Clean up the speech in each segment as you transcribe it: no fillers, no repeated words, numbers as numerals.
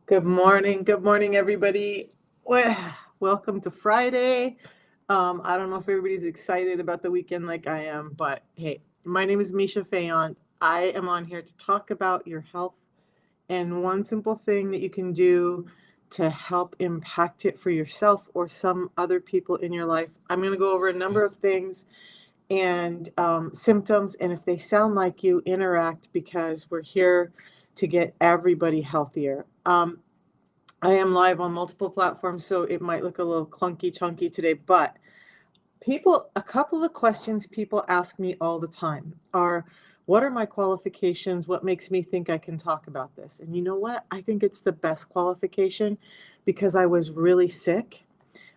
Good morning. Good morning, everybody. Welcome to Friday. I don't know if everybody's excited about the weekend like I am, but hey, my name is Misha Fayant. I am on here to talk about your health and one simple thing that you can do to help impact it for yourself or some other people in your life. I'm going to go over a number of things and symptoms, and if they sound like you, interact because we're here to get everybody healthier. I am live on multiple platforms, so it might look a little clunky chunky today, but a couple of questions people ask me all the time are, what are my qualifications? What makes me think I can talk about this? And you know what? I think it's the best qualification because I was really sick.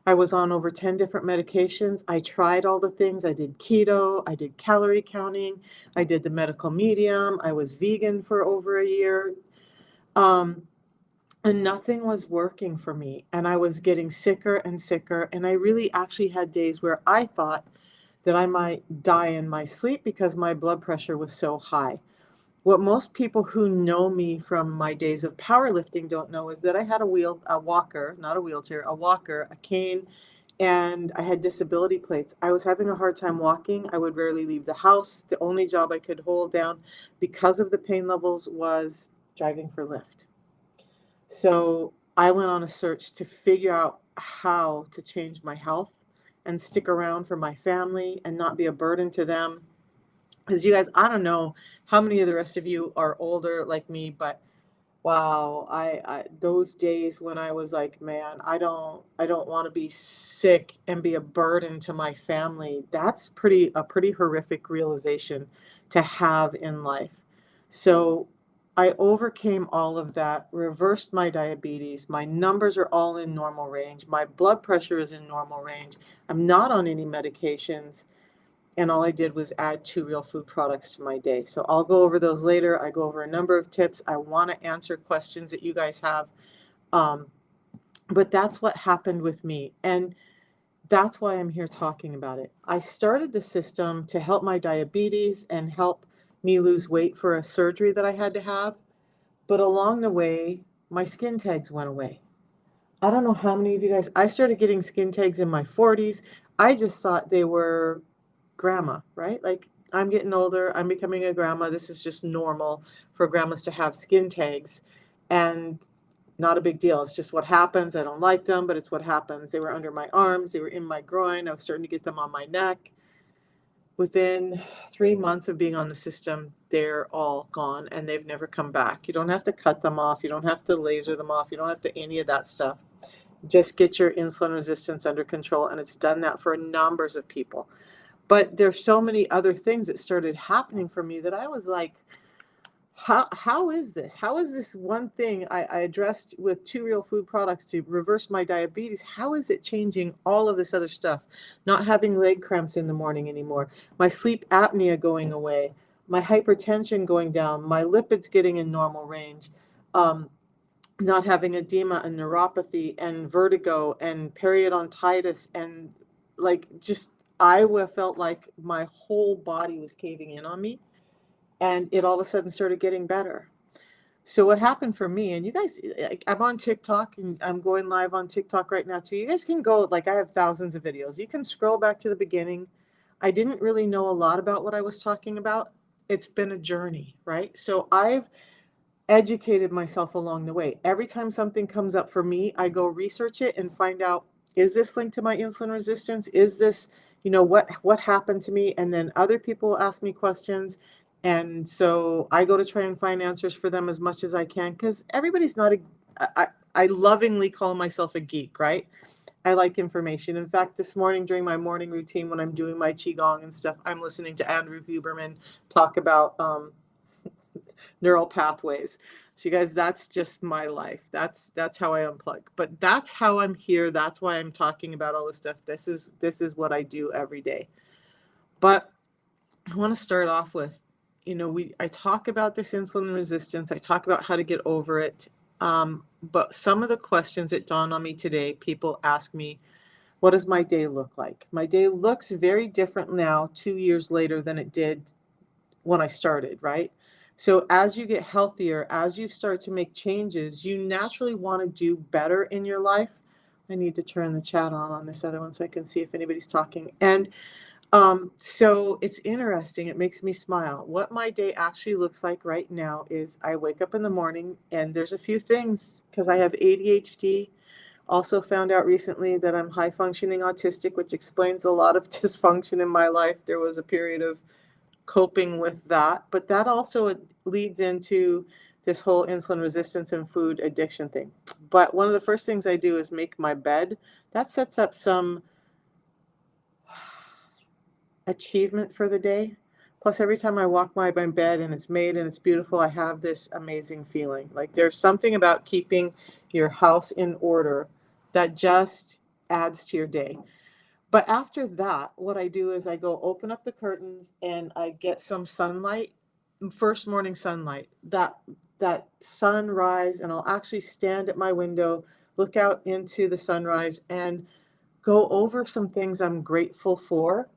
I was on over 10 different medications. I tried all the things. I did keto, I did calorie counting, I did the medical medium, I was vegan for over a year. Um, and nothing was working for me. And I was getting sicker and sicker. And I really actually had days where I thought that I might die in my sleep because my blood pressure was so high. What most people who know me from my days of powerlifting don't know is that I had a walker, not a wheelchair, a walker, a cane, and I had disability plates. I was having a hard time walking. I would rarely leave the house. The only job I could hold down because of the pain levels was driving for Lyft. So I went on a search to figure out how to change my health and stick around for my family and not be a burden to them. Because you guys, I don't know how many of the rest of you are older like me, but wow, I those days when I was like, man, I don't want to be sick and be a burden to my family. That's pretty horrific realization to have in life. So I overcame all of that, reversed my diabetes. My numbers are all in normal range. My blood pressure is in normal range. I'm not on any medications. And all I did was add two real food products to my day. So I'll go over those later. I go over a number of tips. I want to answer questions that you guys have. Um, but that's what happened with me. And that's why I'm here talking about it. I started the system to help my diabetes and help me lose weight for a surgery that I had to have. But along the way, my skin tags went away. I don't know how many of you guys, I started getting skin tags in my 40s. I just thought they were grandma, right? Like, I'm getting older, I'm becoming a grandma. This is just normal for grandmas to have skin tags, and not a big deal. It's just what happens. I don't like them, but it's what happens. They were under my arms, they were in my groin. I was starting to get them on my neck. Within 3 months of being on the system, they're all gone and they've never come back. You don't have to cut them off. You don't have to laser them off. You don't have to any of that stuff. Just get your insulin resistance under control. And it's done that for numbers of people. But there's so many other things that started happening for me that I was like, how is this? How is this one thing I addressed with two real food products to reverse my diabetes? How is it changing all of this other stuff? Not having leg cramps in the morning anymore, my sleep apnea going away, my hypertension going down, my lipids getting in normal range, um, not having edema and neuropathy and vertigo and periodontitis and like just felt like my whole body was caving in on me, and it all of a sudden started getting better. So what happened for me, and you guys, I'm on TikTok and I'm going live on TikTok right now too. You guys can go, like I have thousands of videos. You can scroll back to the beginning. I didn't really know a lot about what I was talking about. It's been a journey, right? So I've educated myself along the way. Every time something comes up for me, I go research it and find out, is this linked to my insulin resistance? Is this, what happened to me? And then other people ask me questions. And so I go to try and find answers for them as much as I can because everybody's not I lovingly call myself a geek, right? I like information. In fact, this morning during my morning routine, when I'm doing my Qigong and stuff, I'm listening to Andrew Huberman talk about neural pathways. So you guys, that's just my life. That's how I unplug. But that's how I'm here. That's why I'm talking about all this stuff. This is what I do every day. But I want to start off with, I talk about this insulin resistance. I talk about how to get over it. But some of the questions that dawn on me today, people ask me, what does my day look like? My day looks very different now, 2 years later, than it did when I started, right? So as you get healthier, as you start to make changes, you naturally want to do better in your life. I need to turn the chat on this other one so I can see if anybody's talking. And so it's interesting. It makes me smile. What my day actually looks like right now is I wake up in the morning and there's a few things because I have ADHD. Also found out recently that I'm high functioning autistic, which explains a lot of dysfunction in my life. There was a period of coping with that, but that also leads into this whole insulin resistance and food addiction thing. But one of the first things I do is make my bed. That sets up some achievement for the day. Plus, every time I walk by my bed and it's made and it's beautiful, I have this amazing feeling. Like there's something about keeping your house in order that just adds to your day. But after that, what I do is I go open up the curtains and I get some sunlight, first morning sunlight, that sunrise, and I'll actually stand at my window, look out into the sunrise and go over some things I'm grateful for.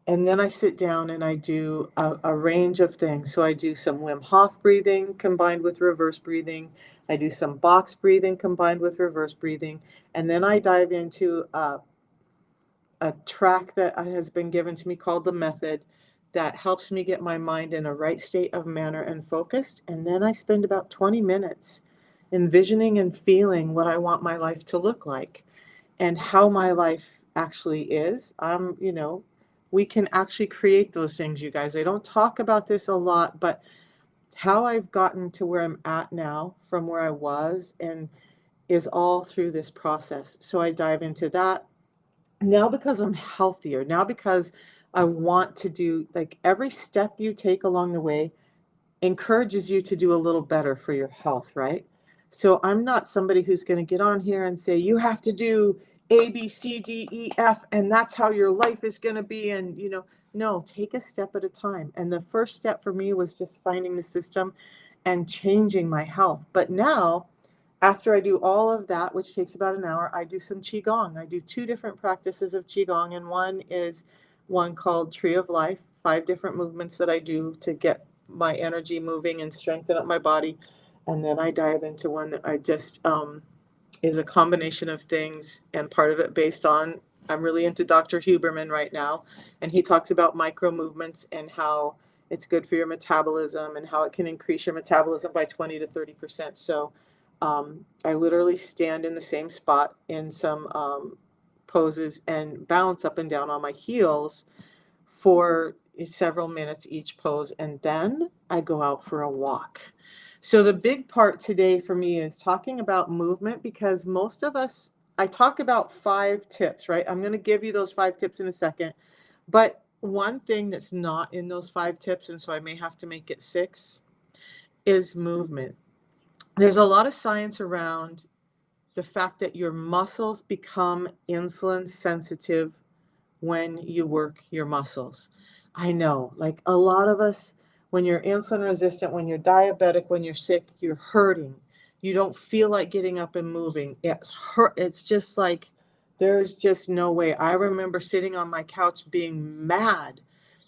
And then I sit down and I do a range of things. So I do some Wim Hof breathing combined with reverse breathing. I do some box breathing combined with reverse breathing. And then I dive into a track that has been given to me called the method that helps me get my mind in a right state of manner and focused. And then I spend about 20 minutes envisioning and feeling what I want my life to look like and how my life actually is. We can actually create those things, you guys. I don't talk about this a lot, but how I've gotten to where I'm at now from where I was and is all through this process. So I dive into that now because I'm healthier, now because I want to do, like, every step you take along the way encourages you to do a little better for your health, right? So I'm not somebody who's going to get on here and say, you have to do A, B, C, D, E, F, and that's how your life is going to be. And, no, take a step at a time. And the first step for me was just finding the system and changing my health. But now, after I do all of that, which takes about an hour, I do some Qigong. I do 2 different practices of Qigong, and one is one called Tree of Life, 5 different movements that I do to get my energy moving and strengthen up my body. And then I dive into one that I just is a combination of things, and part of it based on, I'm really into Dr. Huberman right now, and he talks about micro movements and how it's good for your metabolism and how it can increase your metabolism by 20 to 30%. So I literally stand in the same spot in some poses and bounce up and down on my heels for several minutes each pose, and then I go out for a walk. So the big part today for me is talking about movement, because most of us, I talk about 5 tips, right? I'm going to give you those 5 tips in a second. But one thing that's not in those 5 tips, and so I may have to make it 6, is movement. There's a lot of science around the fact that your muscles become insulin sensitive when you work your muscles. I know, like a lot of us, when you're insulin resistant, when you're diabetic, when you're sick, you're hurting. You don't feel like getting up and moving. It's just like there's just no way. I remember sitting on my couch being mad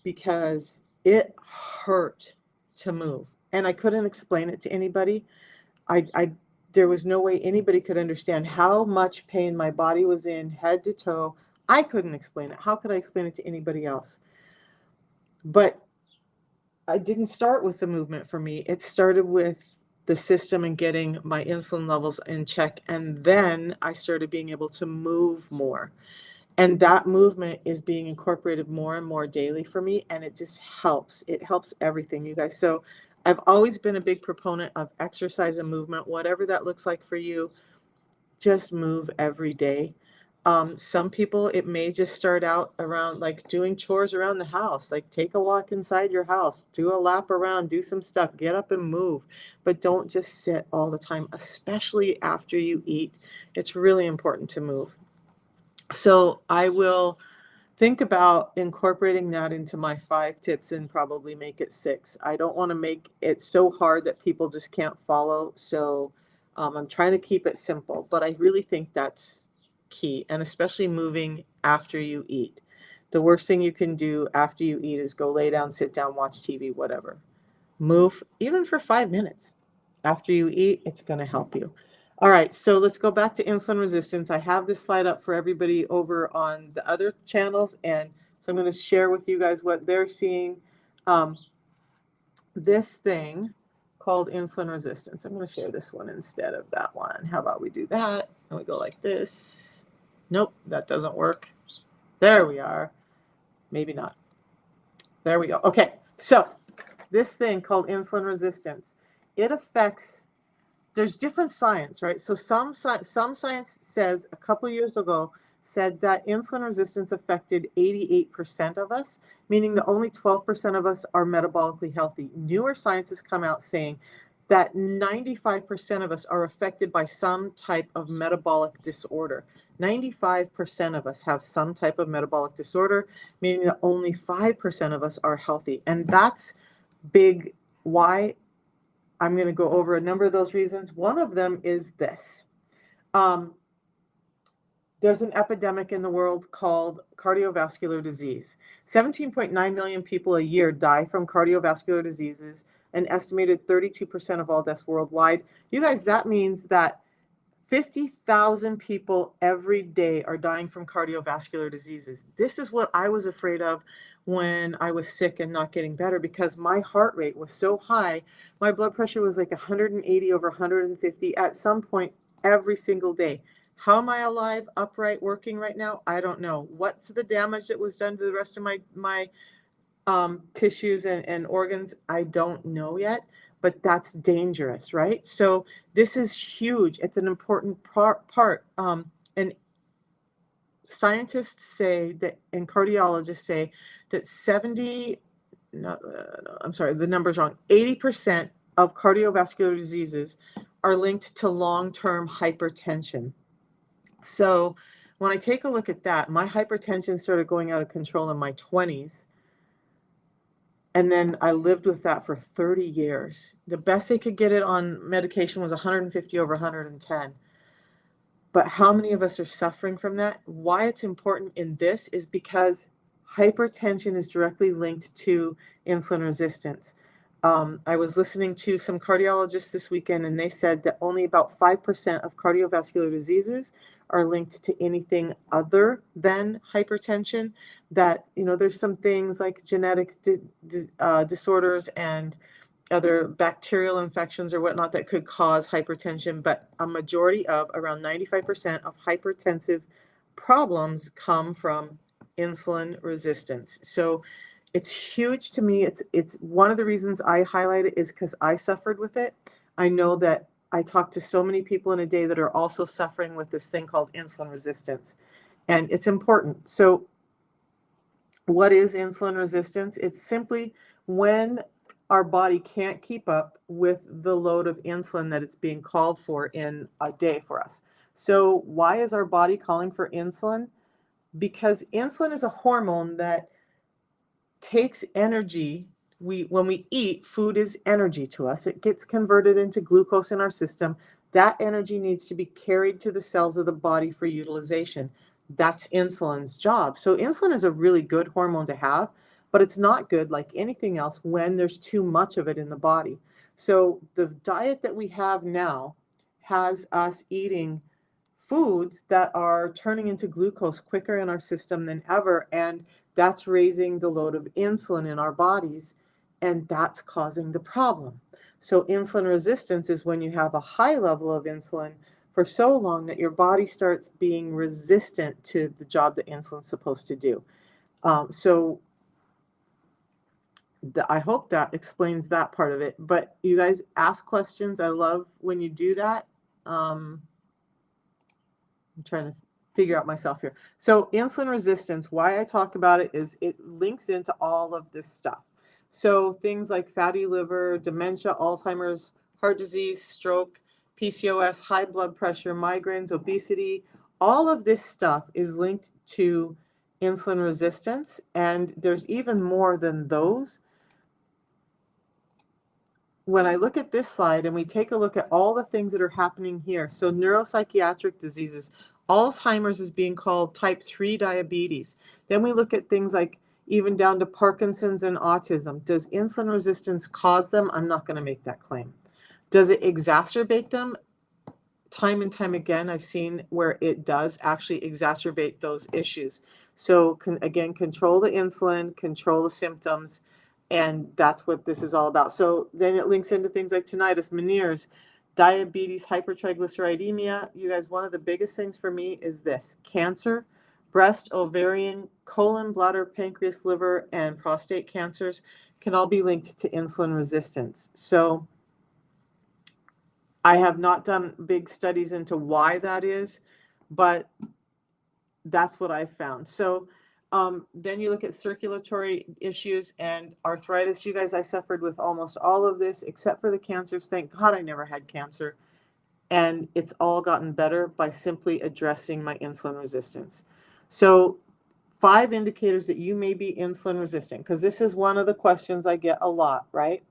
because it hurt to move. And I couldn't explain it to anybody. I there was no way anybody could understand how much pain my body was in, head to toe. I couldn't explain it. How could I explain it to anybody else? But I didn't start with the movement for me. It started with the system and getting my insulin levels in check. And then I started being able to move more. And that movement is being incorporated more and more daily for me. And it just helps. It helps everything, you guys. So I've always been a big proponent of exercise and movement, whatever that looks like for you. Just move every day. Some people, it may just start out around like doing chores around the house, like take a walk inside your house, do a lap around, do some stuff, get up and move, but don't just sit all the time, especially after you eat. It's really important to move. So I will think about incorporating that into my 5 tips and probably make it 6. I don't want to make it so hard that people just can't follow. So I'm trying to keep it simple, but I really think that's key, and especially moving after you eat. The worst thing you can do after you eat is go lay down, sit down, watch TV, whatever. Move even for 5 minutes after you eat. It's going to help you. All right, so let's go back to insulin resistance. I have this slide up for everybody over on the other channels, and so I'm going to share with you guys what they're seeing. This thing called insulin resistance. I'm going to share this one instead of that one. How about we do that? And we go like this. Nope, that doesn't work. There we are. Maybe not. There we go. Okay, so this thing called insulin resistance, it affects, there's different science, right? So some science says a couple years ago said that insulin resistance affected 88% of us, meaning that only 12% of us are metabolically healthy. Newer science has come out saying that 95% of us are affected by some type of metabolic disorder. 95% of us have some type of metabolic disorder, meaning that only 5% of us are healthy. And that's big. Why? I'm going to go over a number of those reasons. One of them is this. There's an epidemic in the world called cardiovascular disease. 17.9 million people a year die from cardiovascular diseases, an estimated 32% of all deaths worldwide. You guys, that means that 50,000 people every day are dying from cardiovascular diseases. This is what I was afraid of when I was sick and not getting better, because my heart rate was so high. My blood pressure was like 180 over 150 at some point every single day. How am I alive, upright, working right now? I don't know. What's the damage that was done to the rest of my tissues and organs? I don't know yet, but that's dangerous, right? So this is huge. It's an important part. And scientists say that, and cardiologists say that the number's wrong. 80% of cardiovascular diseases are linked to long-term hypertension. So when I take a look at that, my hypertension started going out of control in my 20s. And then I lived with that for 30 years. The best they could get it on medication was 150 over 110. But how many of us are suffering from that? Why it's important in this is because hypertension is directly linked to insulin resistance. I was listening to some cardiologists this weekend, and they said that only about 5% of cardiovascular diseases are linked to anything other than hypertension. That, there's some things like genetic disorders and other bacterial infections or whatnot that could cause hypertension, but a majority of around 95% of hypertensive problems come from insulin resistance. So it's huge to me. It's one of the reasons I highlight it is because I suffered with it. I know that I talk to so many people in a day that are also suffering with this thing called insulin resistance, and it's important. So what is insulin resistance? It's simply when our body can't keep up with the load of insulin that it's being called for in a day for us. So why is our body calling for insulin? Because insulin is a hormone that takes energy. When we eat, food is energy to us. It gets converted into glucose in our system. That energy needs to be carried to the cells of the body for utilization. That's insulin's job. So insulin is a really good hormone to have, but it's not good, like anything else, when there's too much of it in the body. So the diet that we have now has us eating foods that are turning into glucose quicker in our system than ever, and that's raising the load of insulin in our bodies, and that's causing the problem. So insulin resistance is when you have a high level of insulin for so long that your body starts being resistant to the job that insulin's supposed to do. I hope that explains that part of it. But you guys ask questions. I love when you do that. I'm trying to figure out myself here. So insulin resistance, why I talk about it is it links into all of this stuff. So things like fatty liver, dementia, Alzheimer's, heart disease, stroke, PCOS, high blood pressure, migraines, obesity, all of this stuff is linked to insulin resistance. And there's even more than those. When I look at this slide and we take a look at all the things that are happening here, so neuropsychiatric diseases, Alzheimer's is being called type 3 diabetes. Then we look at things like even down to Parkinson's and autism. Does insulin resistance cause them? I'm not going to make that claim. Does it exacerbate them? Time and time again, I've seen where it does actually exacerbate those issues. So again, control the insulin, control the symptoms, and that's what this is all about. So then it links into things like tinnitus, Meniere's, diabetes, hypertriglyceridemia. You guys, one of the biggest things for me is this: cancer, breast, ovarian, colon, bladder, pancreas, liver, and prostate cancers can all be linked to insulin resistance. So I have not done big studies into why that is, but that's what I found. So then you look at circulatory issues and arthritis. You guys, I suffered with almost all of this except for the cancers. Thank God I never had cancer. And it's all gotten better by simply addressing my insulin resistance. So 5 indicators that you may be insulin resistant, because this is one of the questions I get a lot, right?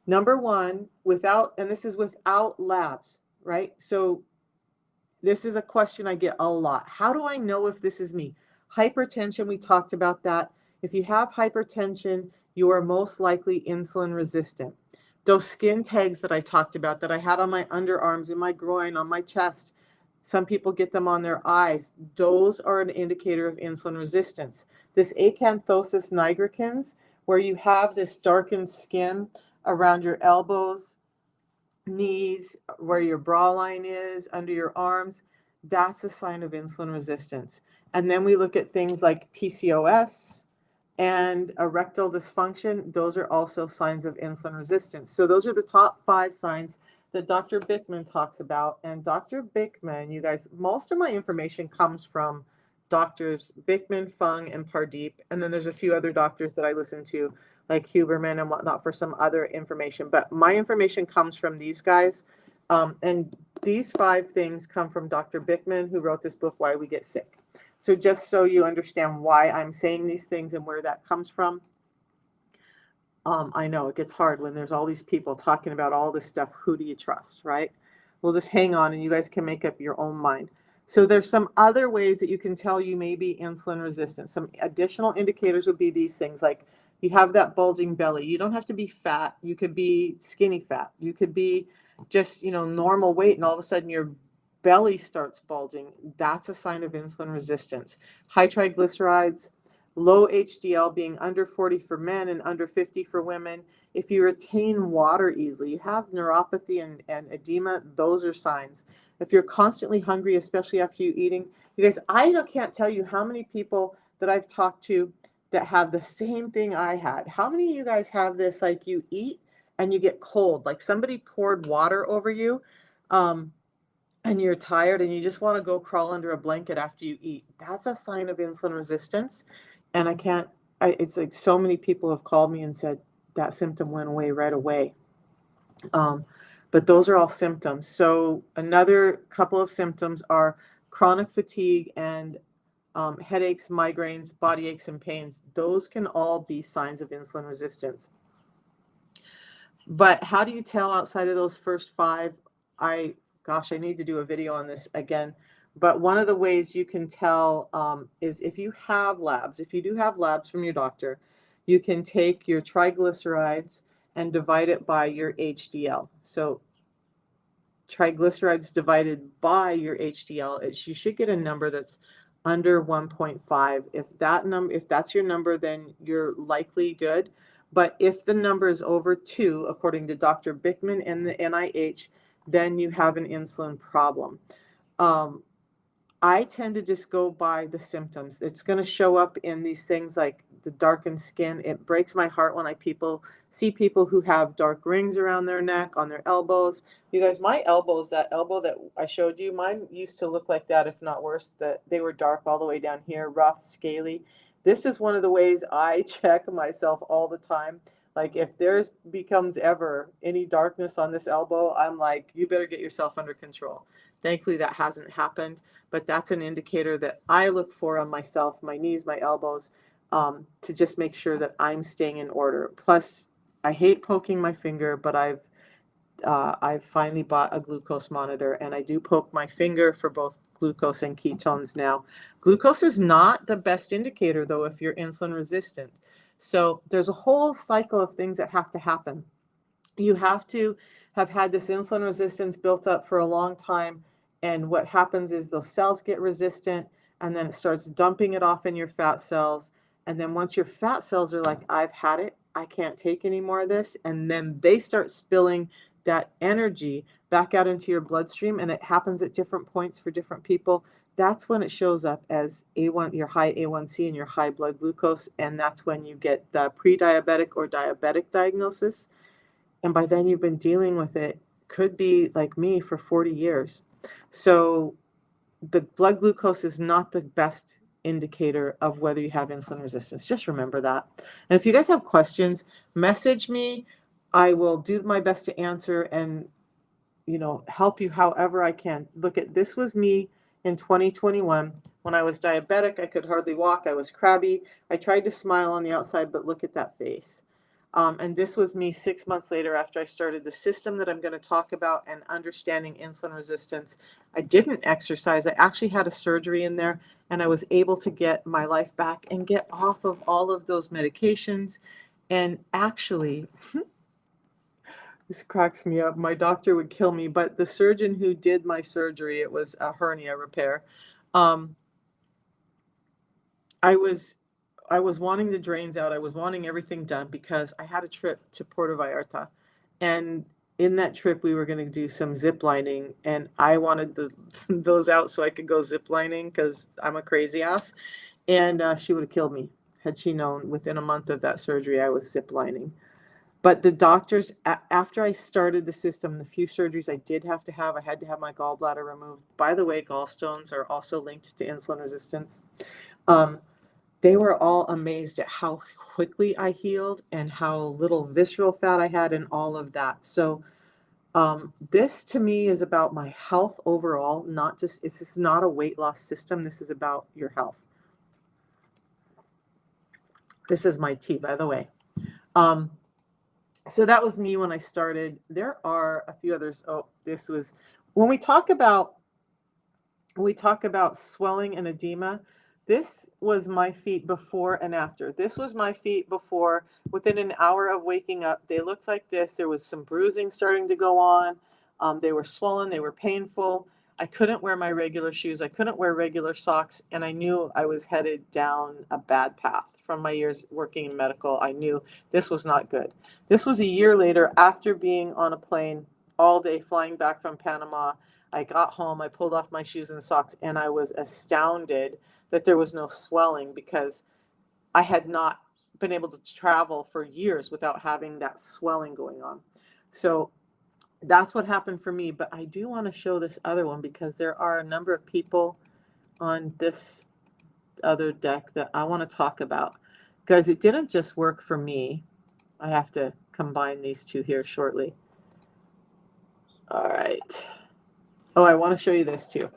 Number 1, and this is without labs, right? So this is a question I get a lot. How do I know if this is me? Hypertension, we talked about that. If you have hypertension, you are most likely insulin resistant. Those skin tags that I talked about, that I had on my underarms, in my groin, on my chest, some people get them on their eyes. Those are an indicator of insulin resistance. This acanthosis nigricans, where you have this darkened skin around your elbows, knees, where your bra line is, under your arms, that's a sign of insulin resistance. And then we look at things like PCOS and erectile dysfunction. Those are also signs of insulin resistance. So those are the top 5 signs that Dr. Bickman talks about. And Dr. Bickman, you guys, most of my information comes from doctors Bickman, Fung, and Pardeep. And then there's a few other doctors that I listen to, like Huberman and whatnot, for some other information. But my information comes from these guys. And these 5 things come from Dr. Bickman, who wrote this book, Why We Get Sick. So just so you understand why I'm saying these things and where that comes from. I know it gets hard when there's all these people talking about all this stuff. Who do you trust, right? We'll just hang on and you guys can make up your own mind. So there's some other ways that you can tell you may be insulin resistant. Some additional indicators would be these things, like you have that bulging belly. You don't have to be fat. You could be skinny fat. You could be just, normal weight, and all of a sudden your belly starts bulging. That's a sign of insulin resistance. High triglycerides, low HDL, being under 40 for men and under 50 for women. If you retain water easily, you have neuropathy and edema, those are signs. If you're constantly hungry, especially after you eating, you guys, I can't tell you how many people that I've talked to that have the same thing I had. How many of you guys have this, like you eat and you get cold, like somebody poured water over you, and you're tired and you just want to go crawl under a blanket after you eat? That's a sign of insulin resistance. And it's like so many people have called me and said that symptom went away right away. But those are all symptoms. So another couple of symptoms are chronic fatigue and headaches, migraines, body aches, and pains. Those can all be signs of insulin resistance. But how do you tell outside of those first 5? I need to do a video on this again. But one of the ways you can tell is if you have labs. If you do have labs from your doctor, you can take your triglycerides and divide it by your HDL. So triglycerides divided by your HDL, you should get a number that's under 1.5. If that's your number, then you're likely good. But if the number is over 2, according to Dr. Bickman and the NIH, then you have an insulin problem. I tend to just go by the symptoms. It's going to show up in these things like the darkened skin. It breaks my heart when I see people who have dark rings around their neck, on their elbows. You guys, my elbows, that elbow that I showed you, mine used to look like that, if not worse. That they were dark all the way down here, rough, scaly. This is one of the ways I check myself all the time. Like if there's becomes ever any darkness on this elbow, I'm like, you better get yourself under control. Thankfully, that hasn't happened, but that's an indicator that I look for on myself, my knees, my elbows, to just make sure that I'm staying in order. Plus, I hate poking my finger, but I've finally bought a glucose monitor, and I do poke my finger for both glucose and ketones now. Glucose is not the best indicator, though, if you're insulin resistant. So there's a whole cycle of things that have to happen. You have to have had this insulin resistance built up for a long time. And what happens is those cells get resistant, and then it starts dumping it off in your fat cells. And then once your fat cells are like, I've had it, I can't take any more of this. And then they start spilling that energy back out into your bloodstream. And it happens at different points for different people. That's when it shows up as A1, your high A1C and your high blood glucose. And that's when you get the pre-diabetic or diabetic diagnosis. And by then you've been dealing with it, could be like me, for 40 years. So the blood glucose is not the best indicator of whether you have insulin resistance. Just remember that. And if you guys have questions, message me. I will do my best to answer and, help you however I can. Look, at this was me in 2021. When I was diabetic, I could hardly walk. I was crabby. I tried to smile on the outside, but look at that face. And this was me 6 months later after I started the system that I'm going to talk about and understanding insulin resistance. I didn't exercise. I actually had a surgery in there, and I was able to get my life back and get off of all of those medications. And actually, this cracks me up. My doctor would kill me, but the surgeon who did my surgery, it was a hernia repair. Um, I was wanting the drains out. I was wanting everything done because I had a trip to Puerto Vallarta, and in that trip we were going to do some zip lining, and I wanted those out so I could go zip lining because I'm a crazy ass. And she would have killed me had she known within a month of that surgery I was zip lining. But the doctors, after I started the system, the few surgeries I did have to have, I had to have my gallbladder removed. By the way, gallstones are also linked to insulin resistance. They were all amazed at how quickly I healed and how little visceral fat I had and all of that. So this to me is about my health overall, this is not a weight loss system. This is about your health. This is my tea, by the way. So that was me when I started. There are a few others. Oh, this was when we talk about swelling and edema. This was my feet before and after. This was my feet before. Within an hour of waking up, they looked like this. There was some bruising starting to go on. They were swollen. They were painful. I couldn't wear my regular shoes. I couldn't wear regular socks. And I knew I was headed down a bad path. From my years working in medical, I knew this was not good. This was a year later after being on a plane all day flying back from Panama. I got home, I pulled off my shoes and socks, and I was astounded that there was no swelling because I had not been able to travel for years without having that swelling going on. So that's what happened for me. But I do want to show this other one because there are a number of people on this other deck that I want to talk about. Guys, it didn't just work for me. I have to combine these two here shortly. All right. Oh, I want to show you this too.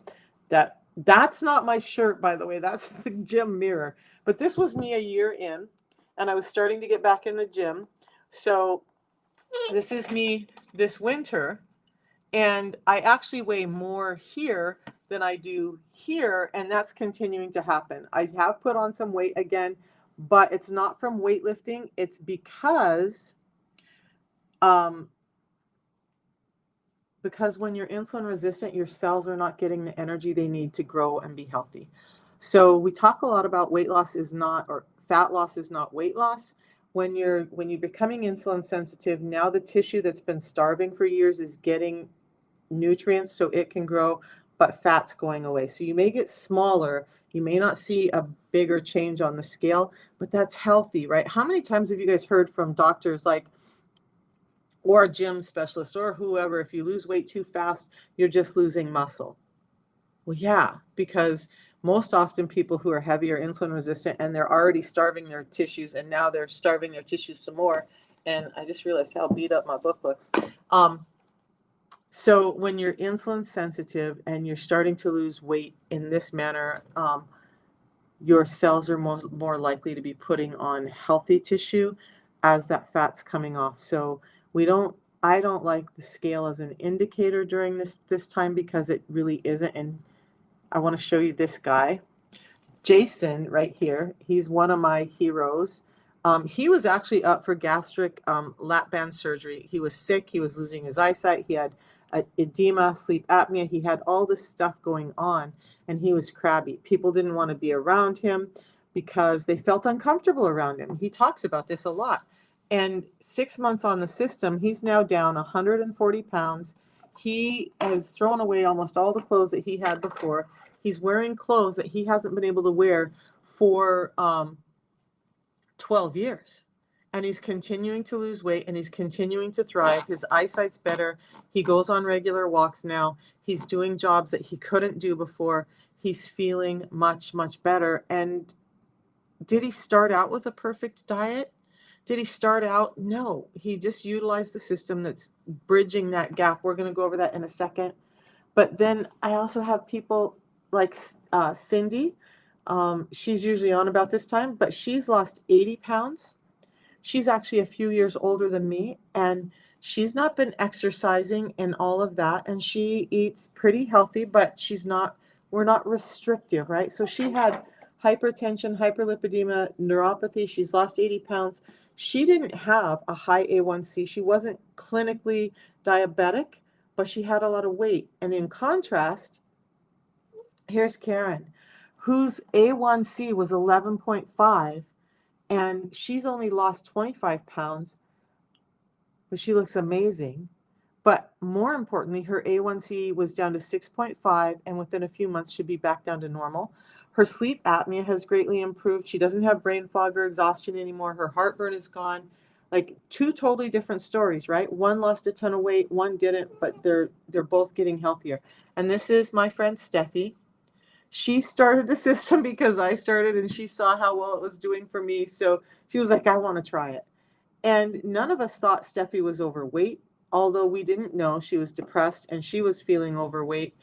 That's not my shirt, by the way. That's the gym mirror. But this was me a year in, and I was starting to get back in the gym. So this is me this winter, and I actually weigh more here than I do here, and that's continuing to happen. I have put on some weight again, but it's not from weightlifting. It's because when you're insulin resistant, your cells are not getting the energy they need to grow and be healthy. So we talk a lot about weight loss is not, or fat loss is not weight loss. When you're becoming insulin sensitive, now the tissue that's been starving for years is getting nutrients so it can grow, but fat's going away. So you may get smaller, you may not see a bigger change on the scale, but that's healthy, right? How many times have you guys heard from doctors like, or a gym specialist or whoever, if you lose weight too fast, you're just losing muscle? Well, yeah, because most often people who are heavy are insulin resistant and they're already starving their tissues, and now they're starving their tissues some more. And I just realized how beat up my book looks. So when you're insulin sensitive and you're starting to lose weight in this manner, your cells are more likely to be putting on healthy tissue as that fat's coming off. So I don't like the scale as an indicator during this time because it really isn't. And I want to show you this guy. Jason right here, he's one of my heroes. He was actually up for gastric lap band surgery. He was sick. He was losing his eyesight. He had edema, sleep apnea. He had all this stuff going on, and he was crabby. People didn't want to be around him because they felt uncomfortable around him. He talks about this a lot. And 6 months on the system, he's now down 140 pounds. He has thrown away almost all the clothes that he had before. He's wearing clothes that he hasn't been able to wear for 12 years. And he's continuing to lose weight, and he's continuing to thrive. His eyesight's better. He goes on regular walks now. He's doing jobs that he couldn't do before. He's feeling much, much better. And did he start out with a perfect diet? Did he start out? No. He just utilized the system that's bridging that gap. We're going to go over that in a second. But then I also have people like Cindy. She's usually on about this time, but she's lost 80 pounds. She's actually a few years older than me, and she's not been exercising and all of that. And she eats pretty healthy, but we're not restrictive, right? So she had hypertension, hyperlipidemia, neuropathy. She's lost 80 pounds. She didn't have a high A1C. She wasn't clinically diabetic, but she had a lot of weight. And in contrast, here's Karen, whose A1C was 11.5, and she's only lost 25 pounds, but she looks amazing. But more importantly, her A1C was down to 6.5, and within a few months should be back down to normal. Her sleep apnea has greatly improved. She doesn't have brain fog or exhaustion anymore. Her heartburn is gone. Like two totally different stories, right? One lost a ton of weight, one didn't, but they're both getting healthier. And this is my friend Steffi. She started the system because I started, and she saw how well it was doing for me. So she was like, I want to try it. And none of us thought Steffi was overweight, although we didn't know she was depressed and she was feeling overweight.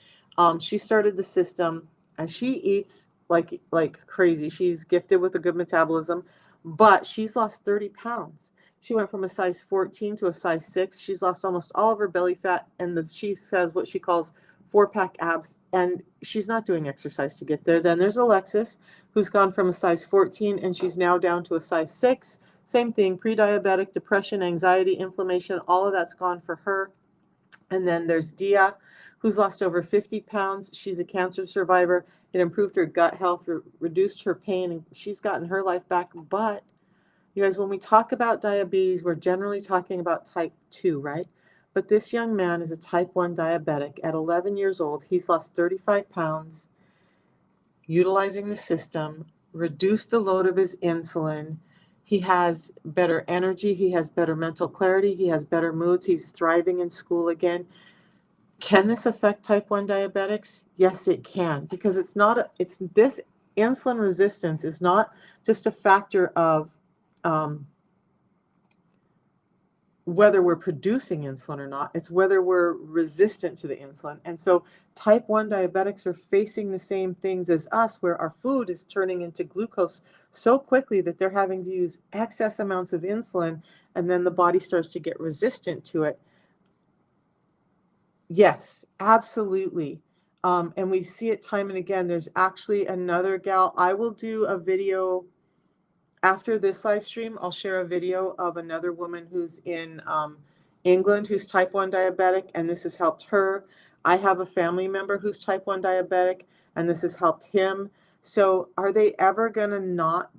She started the system, and she eats like crazy. She's gifted with a good metabolism, but she's lost 30 pounds. She went from a size 14 to a size 6. She's lost almost all of her belly fat, and she says what she calls 4-pack abs, and she's not doing exercise to get there. Then there's Alexis, who's gone from a size 14, and she's now down to a size 6. Same thing, pre-diabetic, depression, anxiety, inflammation, all of that's gone for her. And then there's Dia, who's lost over 50 pounds. She's a cancer survivor. It improved her gut health, reduced her pain, and she's gotten her life back. But you guys, when we talk about diabetes, we're generally talking about type 2, right? But this young man is a type 1 diabetic. At 11 years old, he's lost 35 pounds, utilizing the system, reduced the load of his insulin. He has better energy. He has better mental clarity. He has better moods. He's thriving in school again. Can this affect type 1 diabetics? Yes, it can, because this insulin resistance is not just a factor of whether we're producing insulin or not. It's whether we're resistant to the insulin. And so type 1 diabetics are facing the same things as us, where our food is turning into glucose so quickly that they're having to use excess amounts of insulin, and then the body starts to get resistant to it. Yes, absolutely. And we see it time and again. There's actually another gal. I will do a video after this live stream. I'll share a video of another woman who's in England who's type 1 diabetic, and this has helped her. I have a family member who's type 1 diabetic, and this has helped him. So are they ever going to not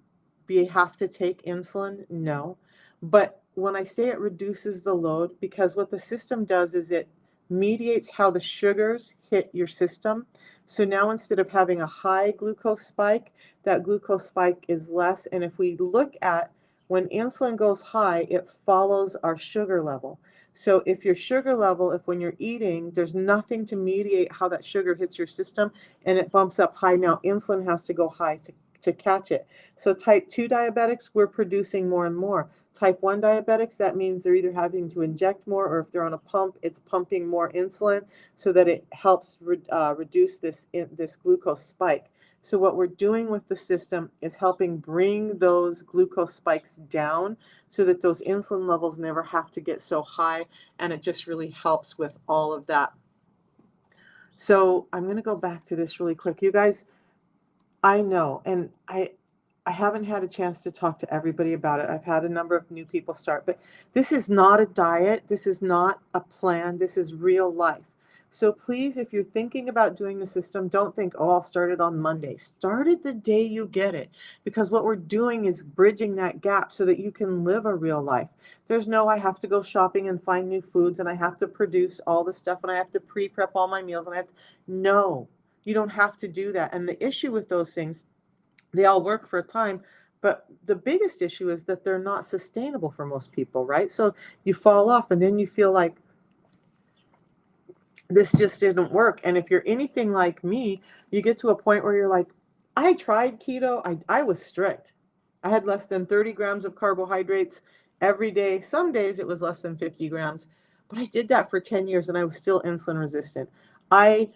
have to take insulin? No. But when I say it reduces the load, because what the system does is it mediates how the sugars hit your system. So now instead of having a high glucose spike, that glucose spike is less. And if we look at when insulin goes high, it follows our sugar level. So if your sugar level, if when you're eating, there's nothing to mediate how that sugar hits your system and it bumps up high, now insulin has to go high to catch it. So type 2 diabetics, we're producing more and more. Type 1 diabetics, that means they're either having to inject more, or if they're on a pump, it's pumping more insulin so that it helps reduce this glucose spike. So what we're doing with the system is helping bring those glucose spikes down so that those insulin levels never have to get so high, and it just really helps with all of that. So I'm going to go back to this really quick. You guys, I know, and I haven't had a chance to talk to everybody about it. I've had a number of new people start, but this is not a diet. This is not a plan. This is real life. So please, if you're thinking about doing the system, don't think, oh, I'll start it on Monday. Start it the day you get it, because what we're doing is bridging that gap so that you can live a real life. There's no, I have to go shopping and find new foods and I have to produce all the stuff and I have to pre-prep all my meals and I have to, no, you don't have to do that. And the issue with those things, they all work for a time, but the biggest issue is that they're not sustainable for most people, right? So you fall off and then you feel like this just didn't work. And if you're anything like me, you get to a point where you're like, I tried keto. I was strict. I had less than 30 grams of carbohydrates every day. Some days it was less than 50 grams, but I did that for 10 years and I was still insulin resistant. I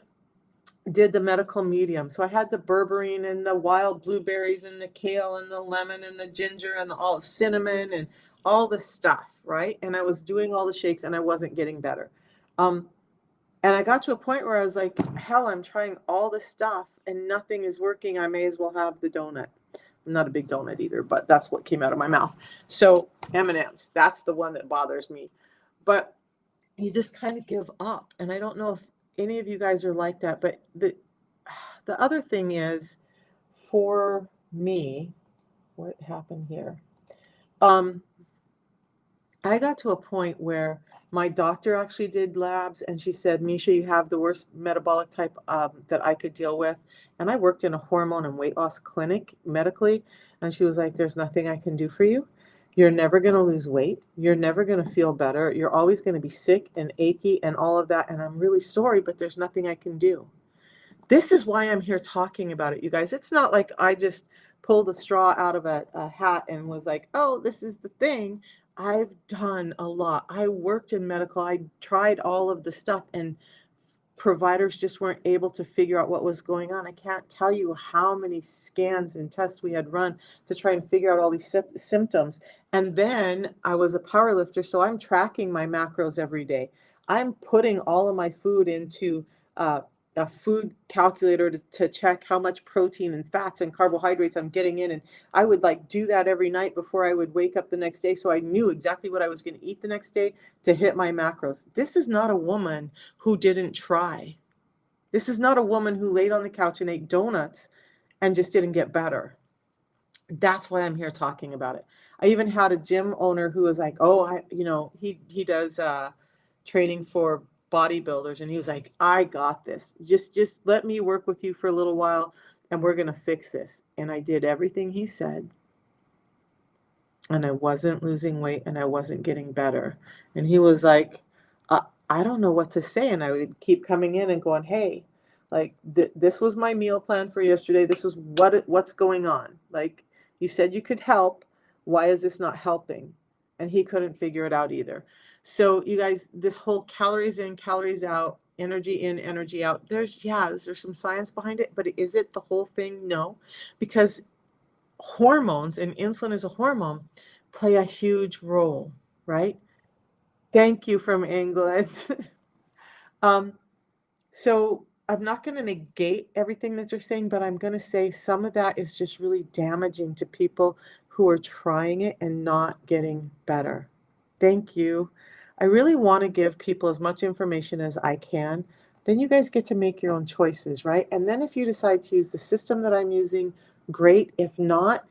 did the medical medium. So I had the berberine and the wild blueberries and the kale and the lemon and the ginger and all cinnamon and all the stuff, right? And I was doing all the shakes and I wasn't getting better. And I got to a point where I was like, hell, I'm trying all this stuff and nothing is working. I may as well have the donut. I'm not a big donut eater, but that's what came out of my mouth. So M&Ms, that's the one that bothers me. But you just kind of give up. And I don't know if any of you guys are like that, but the other thing is, for me, what happened here? I got to a point where my doctor actually did labs and she said, Misha, you have the worst metabolic type that I could deal with. And I worked in a hormone and weight loss clinic medically. And she was like, there's nothing I can do for you. You're never going to lose weight. You're never going to feel better. You're always going to be sick and achy and all of that. And I'm really sorry, but there's nothing I can do. This is why I'm here talking about it, you guys. It's not like I just pulled a straw out of a hat and was like, oh, this is the thing. I've done a lot. I worked in medical. I tried all of the stuff and providers just weren't able to figure out what was going on. I can't tell you how many scans and tests we had run to try and figure out all these symptoms. And then I was a power lifter, so I'm tracking my macros every day. I'm putting all of my food into a food calculator to check how much protein and fats and carbohydrates I'm getting in. And I would like do that every night before I would wake up the next day. So I knew exactly what I was going to eat the next day to hit my macros. This is not a woman who didn't try. This is not a woman who laid on the couch and ate donuts and just didn't get better. That's why I'm here talking about it. I even had a gym owner who was like, oh, he does training for bodybuilders. And he was like, I got this. Just let me work with you for a little while and we're going to fix this. And I did everything he said. And I wasn't losing weight and I wasn't getting better. And he was like, I don't know what to say. And I would keep coming in and going, hey, like this was my meal plan for yesterday. This was what's going on. Like you said you could help. Why is this not helping? And he couldn't figure it out either. So you guys, this whole calories in, calories out, energy in, energy out, there's some science behind it, but is it the whole thing? No, because hormones, and insulin is a hormone, play a huge role, right? Thank you from England. So I'm not going to negate everything that you're saying, but I'm going to say some of that is just really damaging to people who are trying it and not getting better. Thank you. I really want to give people as much information as I can. Then you guys get to make your own choices, right? And then if you decide to use the system that I'm using, great. If not,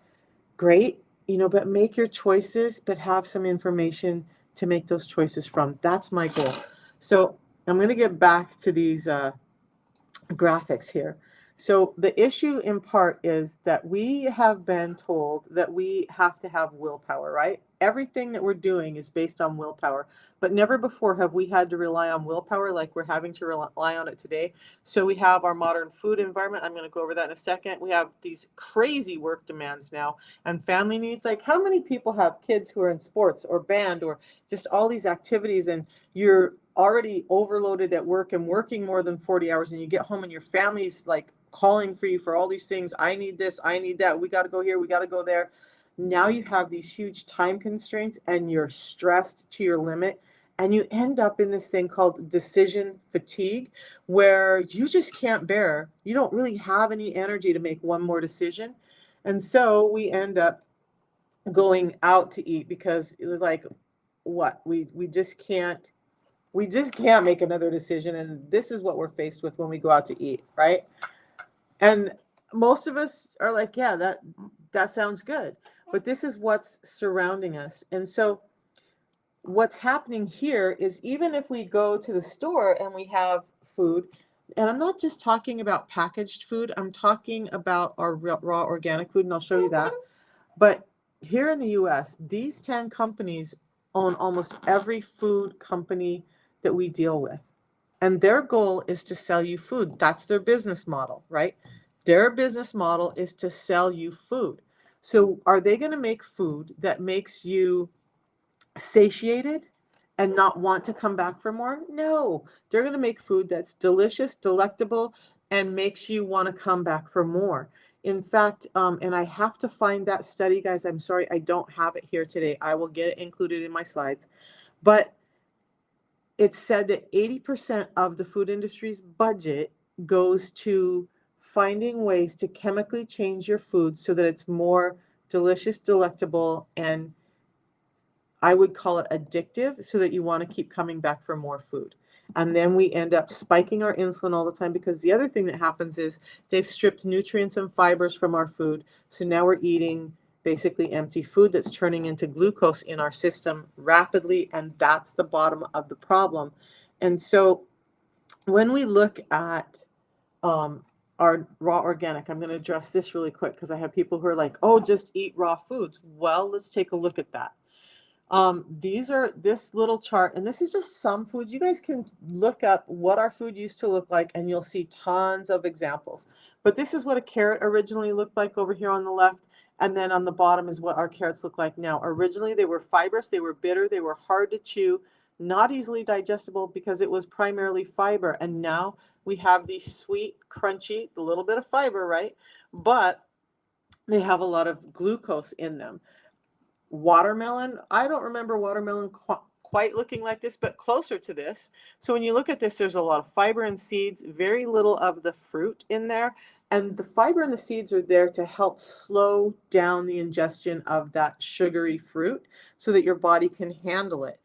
great, but make your choices, but have some information to make those choices from. That's my goal. So I'm going to get back to these graphics here. So the issue in part is that we have been told that we have to have willpower, right? Everything that we're doing is based on willpower, but never before have we had to rely on willpower like we're having to rely on it today. So we have our modern food environment. I'm going to go over that in a second. We have these crazy work demands now and family needs. Like how many people have kids who are in sports or band or just all these activities, and you're already overloaded at work and working more than 40 hours, and you get home and your family's like calling for you for all these things. I need this, I need that. We got to go here, we got to go there. Now you have these huge time constraints and you're stressed to your limit. And you end up in this thing called decision fatigue, where you just can't bear, you don't really have any energy to make one more decision. And so we end up going out to eat because it was like, what? We just can't make another decision. And this is what we're faced with when we go out to eat, right? And most of us are like, yeah, that sounds good. But this is what's surrounding us. And so what's happening here is even if we go to the store and we have food, and I'm not just talking about packaged food, I'm talking about our raw organic food, and I'll show you that. But here in the US, these 10 companies own almost every food company that we deal with. And their goal is to sell you food. That's their business model, right? Their business model is to sell you food. So are they going to make food that makes you satiated and not want to come back for more? No, they're going to make food that's delicious, delectable, and makes you want to come back for more. In fact, and I have to find that study, guys. I'm sorry, I don't have it here today. I will get it included in my slides. But it's said that 80% of the food industry's budget goes to finding ways to chemically change your food so that it's more delicious, delectable, and I would call it addictive, so that you want to keep coming back for more food. And then we end up spiking our insulin all the time, because the other thing that happens is they've stripped nutrients and fibers from our food. So now we're eating basically empty food that's turning into glucose in our system rapidly. And that's the bottom of the problem. And so when we look at our raw organic, I'm going to address this really quick because I have people who are like, oh, just eat raw foods. Well, let's take a look at that. These are this little chart, and this is just some foods. You guys can look up what our food used to look like, and you'll see tons of examples. But this is what a carrot originally looked like over here on the left, and then on the bottom is what our carrots look like now. Originally, they were fibrous, they were bitter, they were hard to chew, not easily digestible because it was primarily fiber. And now we have these sweet, crunchy, a little bit of fiber, right? But they have a lot of glucose in them. Watermelon, I don't remember watermelon quite looking like this, but closer to this. So when you look at this, there's a lot of fiber and seeds, very little of the fruit in there. And the fiber and the seeds are there to help slow down the ingestion of that sugary fruit so that your body can handle it.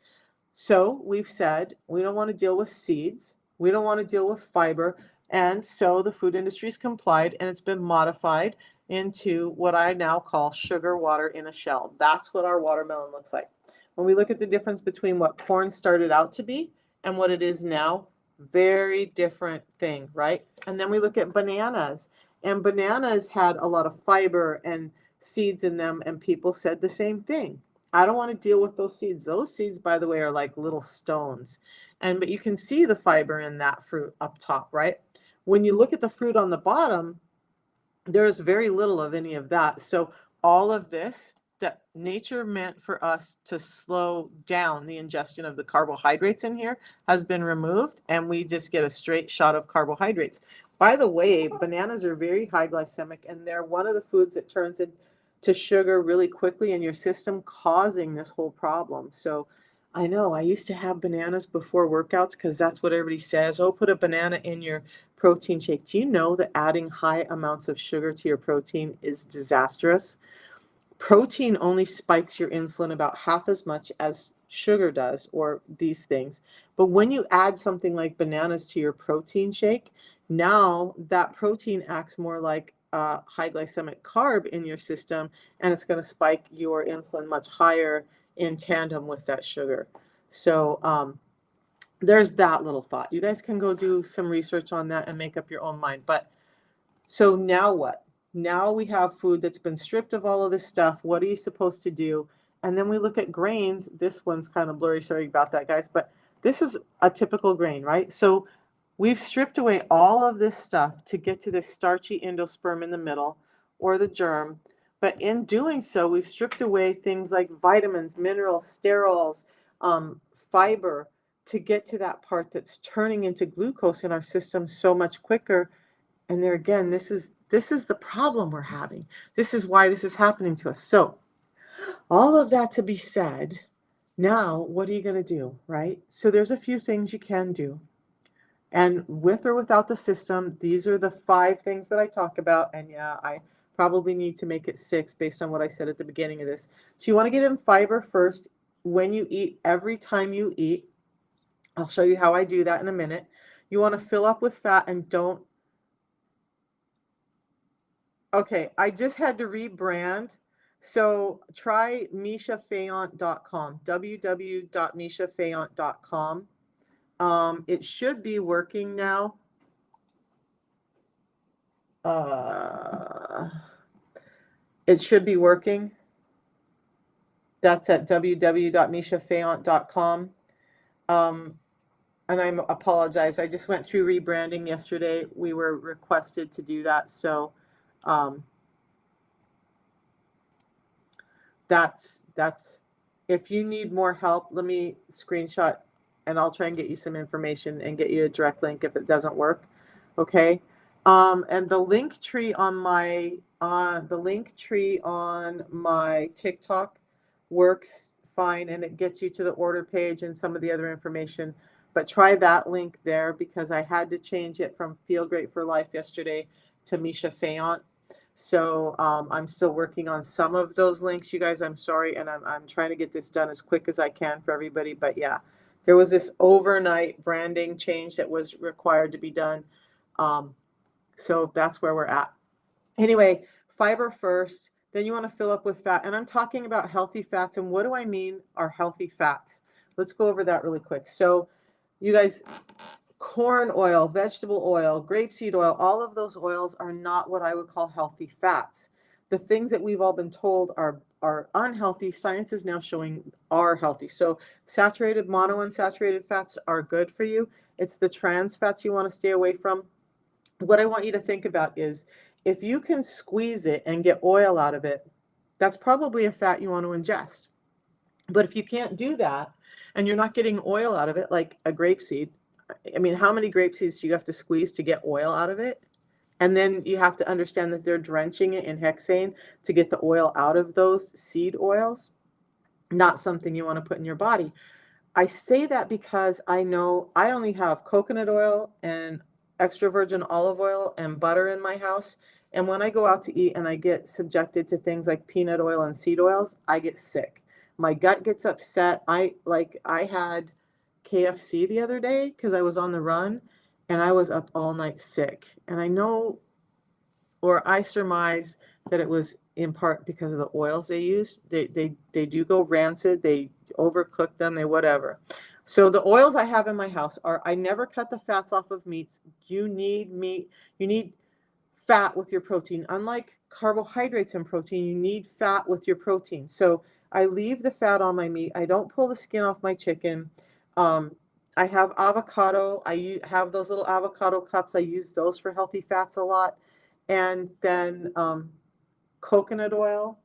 So we've said we don't want to deal with seeds, we don't want to deal with fiber, and so the food industry's complied, and it's been modified into what I now call sugar water in a shell. That's what our watermelon looks like. When we look at the difference between what corn started out to be and what it is now, very different thing, right? And then we look at bananas, and bananas had a lot of fiber and seeds in them, and people said the same thing. I don't want to deal with those seeds. Those seeds, by the way, are like little stones. But you can see the fiber in that fruit up top, right? When you look at the fruit on the bottom, there's very little of any of that. So all of this that nature meant for us to slow down the ingestion of the carbohydrates in here has been removed, and we just get a straight shot of carbohydrates. By the way, bananas are very high glycemic, and they're one of the foods that turns into sugar really quickly in your system, causing this whole problem. So I know I used to have bananas before workouts because that's what everybody says. Oh, put a banana in your protein shake. Do you know that adding high amounts of sugar to your protein is disastrous? Protein only spikes your insulin about half as much as sugar does, or these things. But when you add something like bananas to your protein shake, now that protein acts more like a high glycemic carb in your system, and it's going to spike your insulin much higher in tandem with that sugar. So there's that little thought. You guys can go do some research on that and make up your own mind. But so now what? Now we have food that's been stripped of all of this stuff. What are you supposed to do? And then we look at grains. This one's kind of blurry. Sorry about that, guys. But this is a typical grain, right? So we've stripped away all of this stuff to get to this starchy endosperm in the middle, or the germ. But in doing so, we've stripped away things like vitamins, minerals, sterols, fiber, to get to that part that's turning into glucose in our system so much quicker. And there again, this is the problem we're having. This is why this is happening to us. So all of that to be said, Now, what are you going to do, right? So there's a few things you can do. And with or without the system, these are the 5 things that I talk about. And yeah, I probably need to make it 6 based on what I said at the beginning of this. So you want to get in fiber first when you eat, every time you eat. I'll show you how I do that in a minute. You want to fill up with fat and don't. Okay, I just had to rebrand. So try mishafayant.com, www.mishafayant.com. It should be working now. It should be working. That's at www.mishafayant.com. And I apologize. I just went through rebranding yesterday. We were requested to do that. So that's if you need more help, let me screenshot and I'll try and get you some information and get you a direct link if it doesn't work. Okay. And the link tree on my TikTok works fine, and it gets you to the order page and some of the other information. But try that link there because I had to change it from Feel Great for Life yesterday to Misha Fayant. So I'm still working on some of those links, you guys. I'm sorry, and I'm trying to get this done as quick as I can for everybody. But yeah, there was this overnight branding change that was required to be done. So that's where we're at. Anyway, fiber first, then you want to fill up with fat. And I'm talking about healthy fats. And what do I mean are healthy fats? Let's go over that really quick. So you guys, corn oil, vegetable oil, grapeseed oil, all of those oils are not what I would call healthy fats. The things that we've all been told are unhealthy, science is now showing are healthy. So saturated, monounsaturated fats are good for you. It's the trans fats you want to stay away from. What I want you to think about is if you can squeeze it and get oil out of it, that's probably a fat you want to ingest. But if you can't do that and you're not getting oil out of it, like a grapeseed, I mean, how many grape seeds do you have to squeeze to get oil out of it? And then you have to understand that they're drenching it in hexane to get the oil out of those seed oils. Not something you want to put in your body. I say that because I know I only have coconut oil and extra virgin olive oil and butter in my house. And when I go out to eat and I get subjected to things like peanut oil and seed oils, I get sick. My gut gets upset. I had KFC the other day because I was on the run and I was up all night sick. And I know, or I surmise that it was in part because of the oils they use. They do go rancid. They overcook them. They whatever. So the oils I have in my house are, I never cut the fats off of meats. You need meat. You need fat with your protein. Unlike carbohydrates and protein, you need fat with your protein. So I leave the fat on my meat. I don't pull the skin off my chicken. I have avocado. I have those little avocado cups. I use those for healthy fats a lot. And then coconut oil,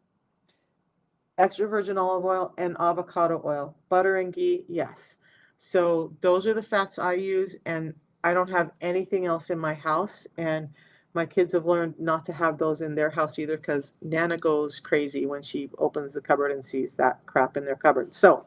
extra virgin olive oil, and avocado oil. Butter and ghee, yes. So those are the fats I use, and I don't have anything else in my house. And my kids have learned not to have those in their house either because Nana goes crazy when she opens the cupboard and sees that crap in their cupboard. So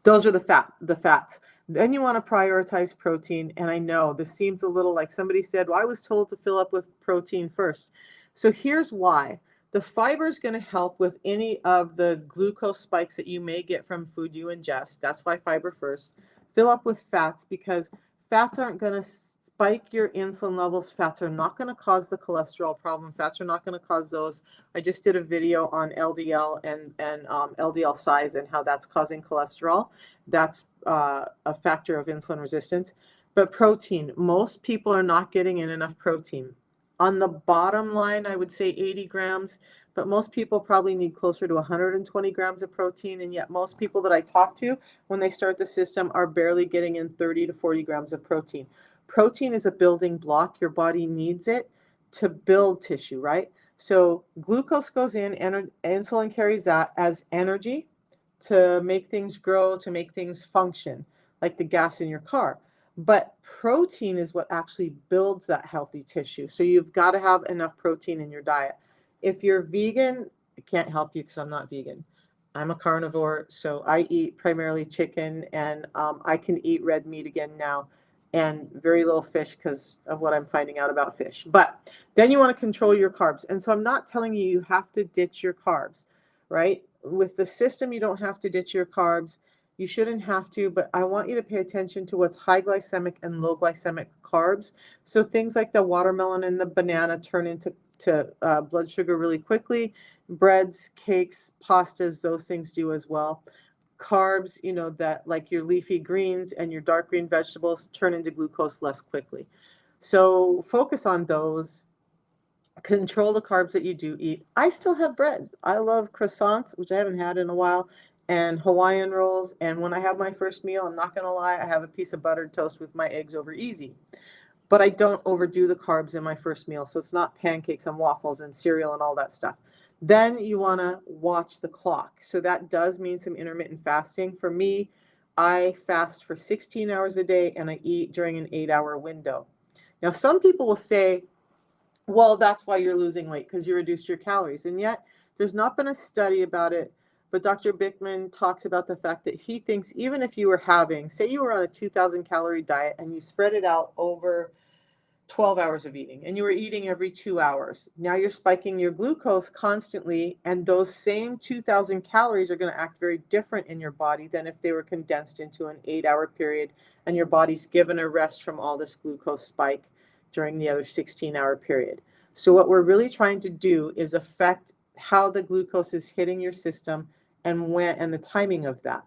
those are the fats. Then you want to prioritize protein. And I know this seems a little like somebody said, well, I was told to fill up with protein first. So here's why. The fiber is going to help with any of the glucose spikes that you may get from food you ingest. That's why fiber first. Fill up with fats because fats aren't going to spike your insulin levels. Fats are not going to cause the cholesterol problem. Fats are not going to cause those. I just did a video on LDL and LDL size and how that's causing cholesterol. That's a factor of insulin resistance. But protein, most people are not getting in enough protein. On the bottom line, I would say 80 grams, but most people probably need closer to 120 grams of protein. And yet most people that I talk to when they start the system are barely getting in 30 to 40 grams of protein. Protein is a building block. Your body needs it to build tissue, right? So glucose goes in, insulin carries that as energy to make things grow, to make things function, like the gas in your car. But protein is what actually builds that healthy tissue. So you've got to have enough protein in your diet. If you're vegan, I can't help you because I'm not vegan. I'm a carnivore, so I eat primarily chicken, and I can eat red meat again now, and very little fish because of what I'm finding out about fish. But then you want to control your carbs. And so I'm not telling you you have to ditch your carbs, right? With the system, you don't have to ditch your carbs. You shouldn't have to, but I want you to pay attention to what's high glycemic and low glycemic carbs. So things like the watermelon and the banana turn into blood sugar really quickly. Breads, cakes, pastas, those things do as well. Carbs, that like your leafy greens and your dark green vegetables turn into glucose less quickly. So focus on those. Control the carbs that you do eat. I still have bread. I love croissants, which I haven't had in a while, and Hawaiian rolls. And when I have my first meal, I'm not going to lie, I have a piece of buttered toast with my eggs over easy. But I don't overdo the carbs in my first meal. So it's not pancakes and waffles and cereal and all that stuff. Then you want to watch the clock. So that does mean some intermittent fasting. For me, I fast for 16 hours a day and I eat during an 8-hour window. Now, some people will say, well, that's why you're losing weight, because you reduced your calories. And yet, there's not been a study about it. But Dr. Bickman talks about the fact that he thinks even if you were having, say you were on a 2,000 calorie diet and you spread it out over 12 hours of eating, and you were eating every 2 hours. Now you're spiking your glucose constantly, and those same 2,000 calories are going to act very different in your body than if they were condensed into an 8-hour period, and your body's given a rest from all this glucose spike during the other 16-hour period. So what we're really trying to do is affect how the glucose is hitting your system and when and the timing of that.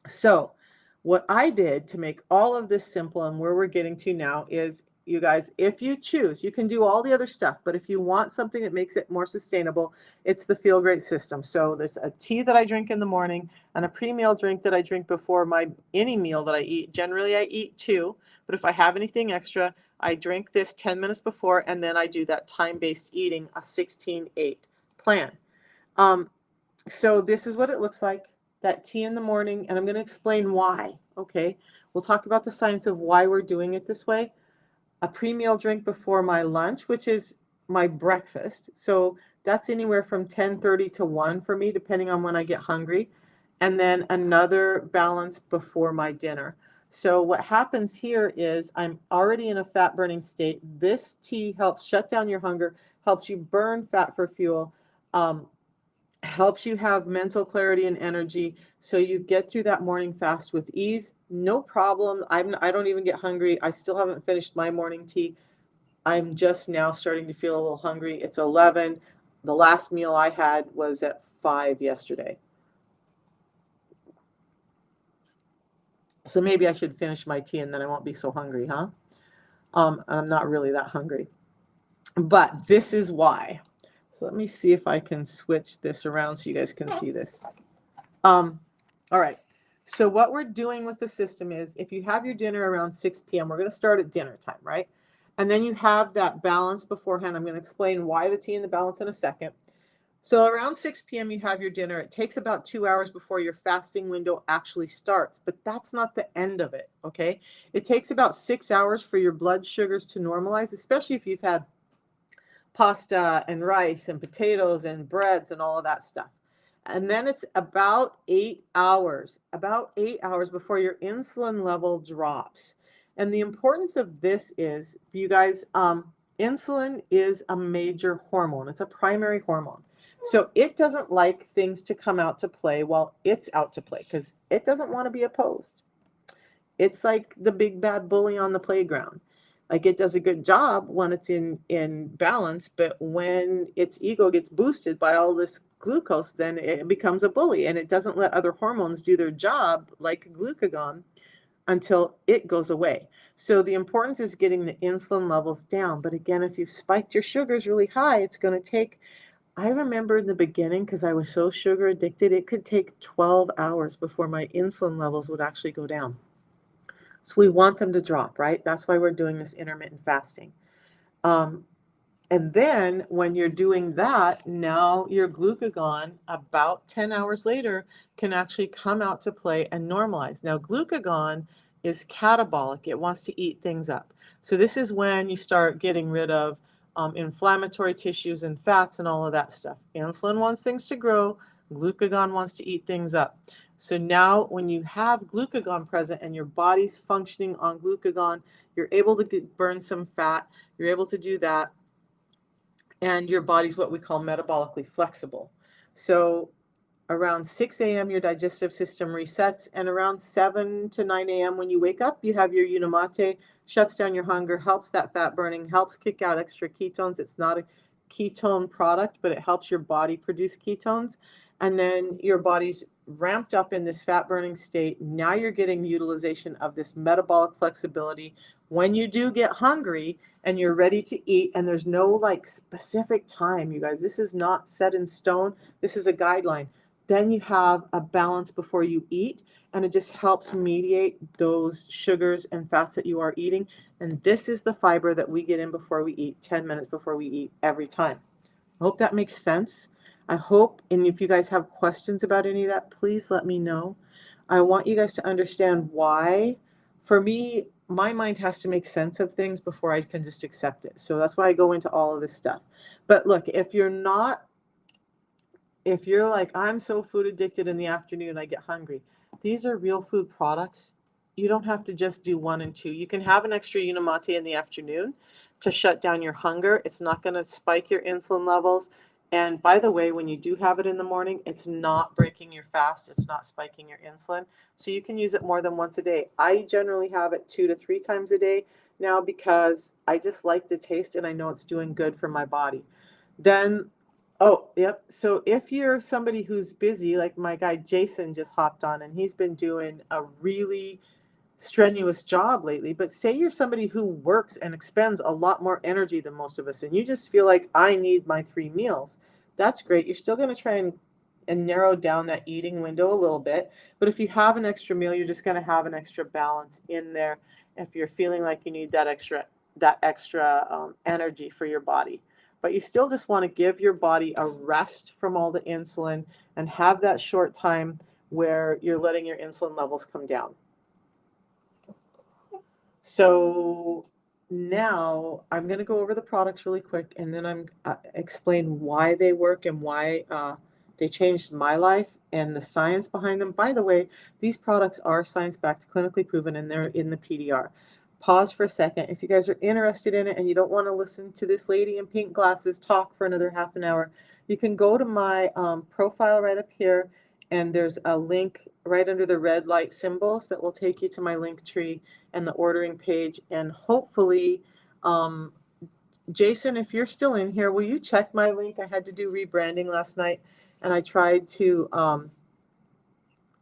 So what I did to make all of this simple and where we're getting to now is, you guys, if you choose, you can do all the other stuff, but if you want something that makes it more sustainable, it's the Feel Great system. So there's a tea that I drink in the morning and a pre-meal drink that I drink before any meal that I eat. Generally, I eat two, but if I have anything extra, I drink this 10 minutes before, and then I do that time-based eating, a 16-8 plan. So this is what it looks like, that tea in the morning, and I'm going to explain why, okay? We'll talk about the science of why we're doing it this way. A pre-meal drink before my lunch, which is my breakfast. So that's anywhere from 10:30 to 1 for me, depending on when I get hungry. And then another balance before my dinner. So what happens here is I'm already in a fat burning state. This tea helps shut down your hunger, helps you burn fat for fuel, helps you have mental clarity and energy, so you get through that morning fast with ease, no problem. I don't even get hungry. I still haven't finished my morning tea. I'm just now starting to feel a little hungry. It's 11. The last meal I had was at 5 yesterday. So maybe I should finish my tea and then I won't be so hungry, huh? I'm not really that hungry. But this is why. So let me see if I can switch this around so you guys can see this. All right. So what we're doing with the system is, if you have your dinner around 6 p.m., we're going to start at dinner time, right? And then you have that balance beforehand. I'm going to explain why the tea and the balance in a second. So around 6 p.m., you have your dinner. It takes about 2 hours before your fasting window actually starts, but that's not the end of it, okay? It takes about 6 hours for your blood sugars to normalize, especially if you've had pasta and rice and potatoes and breads and all of that stuff. And then it's about 8 hours before your insulin level drops. And the importance of this is, you guys, insulin is a major hormone. It's a primary hormone. So it doesn't like things to come out to play while it's out to play, because it doesn't want to be opposed. It's like the big bad bully on the playground. Like, it does a good job when it's in balance, but when its ego gets boosted by all this glucose, then it becomes a bully, and it doesn't let other hormones do their job, like glucagon, until it goes away. So the importance is getting the insulin levels down. But again, if you've spiked your sugars really high, it's going to take, I remember in the beginning, because I was so sugar addicted, it could take 12 hours before my insulin levels would actually go down. So we want them to drop, right? That's why we're doing this intermittent fasting. And then when you're doing that, now your glucagon about 10 hours later can actually come out to play and normalize. Now, glucagon is catabolic. It wants to eat things up. So this is when you start getting rid of inflammatory tissues and fats and all of that stuff. Insulin wants things to grow. Glucagon wants to eat things up. So now when you have glucagon present and your body's functioning on glucagon, you're able to burn some fat. You're able to do that. And your body's what we call metabolically flexible. So around 6 a.m., your digestive system resets, and around 7 to 9 a.m., when you wake up, you have your unamate, shuts down your hunger, helps that fat burning, helps kick out extra ketones. It's not a ketone product, but it helps your body produce ketones. And then your body's ramped up in this fat burning state. Now you're getting utilization of this metabolic flexibility. When you do get hungry and you're ready to eat, and there's no like specific time, you guys, this is not set in stone. This is a guideline. Then you have a balance before you eat, and it just helps mediate those sugars and fats that you are eating. And this is the fiber that we get in before we eat, 10 minutes before we eat every time. I hope that makes sense. I hope, and if you guys have questions about any of that, please let me know. I want you guys to understand why. For me, my mind has to make sense of things before I can just accept it. So that's why I go into all of this stuff. But look, if you're like, I'm so food addicted in the afternoon, I get hungry. These are real food products. You don't have to just do one and two. You can have an extra unamate in the afternoon to shut down your hunger. It's not going to spike your insulin levels. And by the way, when you do have it in the morning, it's not breaking your fast. It's not spiking your insulin. So you can use it more than once a day. I generally have it 2 to 3 times a day now because I just like the taste and I know it's doing good for my body. Then Oh, yep. So if you're somebody who's busy, like my guy Jason just hopped on and he's been doing a really strenuous job lately, but say you're somebody who works and expends a lot more energy than most of us, and you just feel like I need my 3 meals, that's great. You're still going to try and narrow down that eating window a little bit. But if you have an extra meal, you're just going to have an extra balance in there if you're feeling like you need that extra energy for your body. But you still just want to give your body a rest from all the insulin and have that short time where you're letting your insulin levels come down. So now I'm going to go over the products really quick, and then I'm explain why they work and why they changed my life and the science behind them. By the way, these products are science-backed, clinically proven, and they're in the PDR. Pause for a second. If you guys are interested in it and you don't want to listen to this lady in pink glasses talk for another half an hour, you can go to my profile right up here, and there's a link right under the red light symbols that will take you to my link tree and the ordering page. And hopefully, Jason, if you're still in here, will you check my link? I had to do rebranding last night and I tried to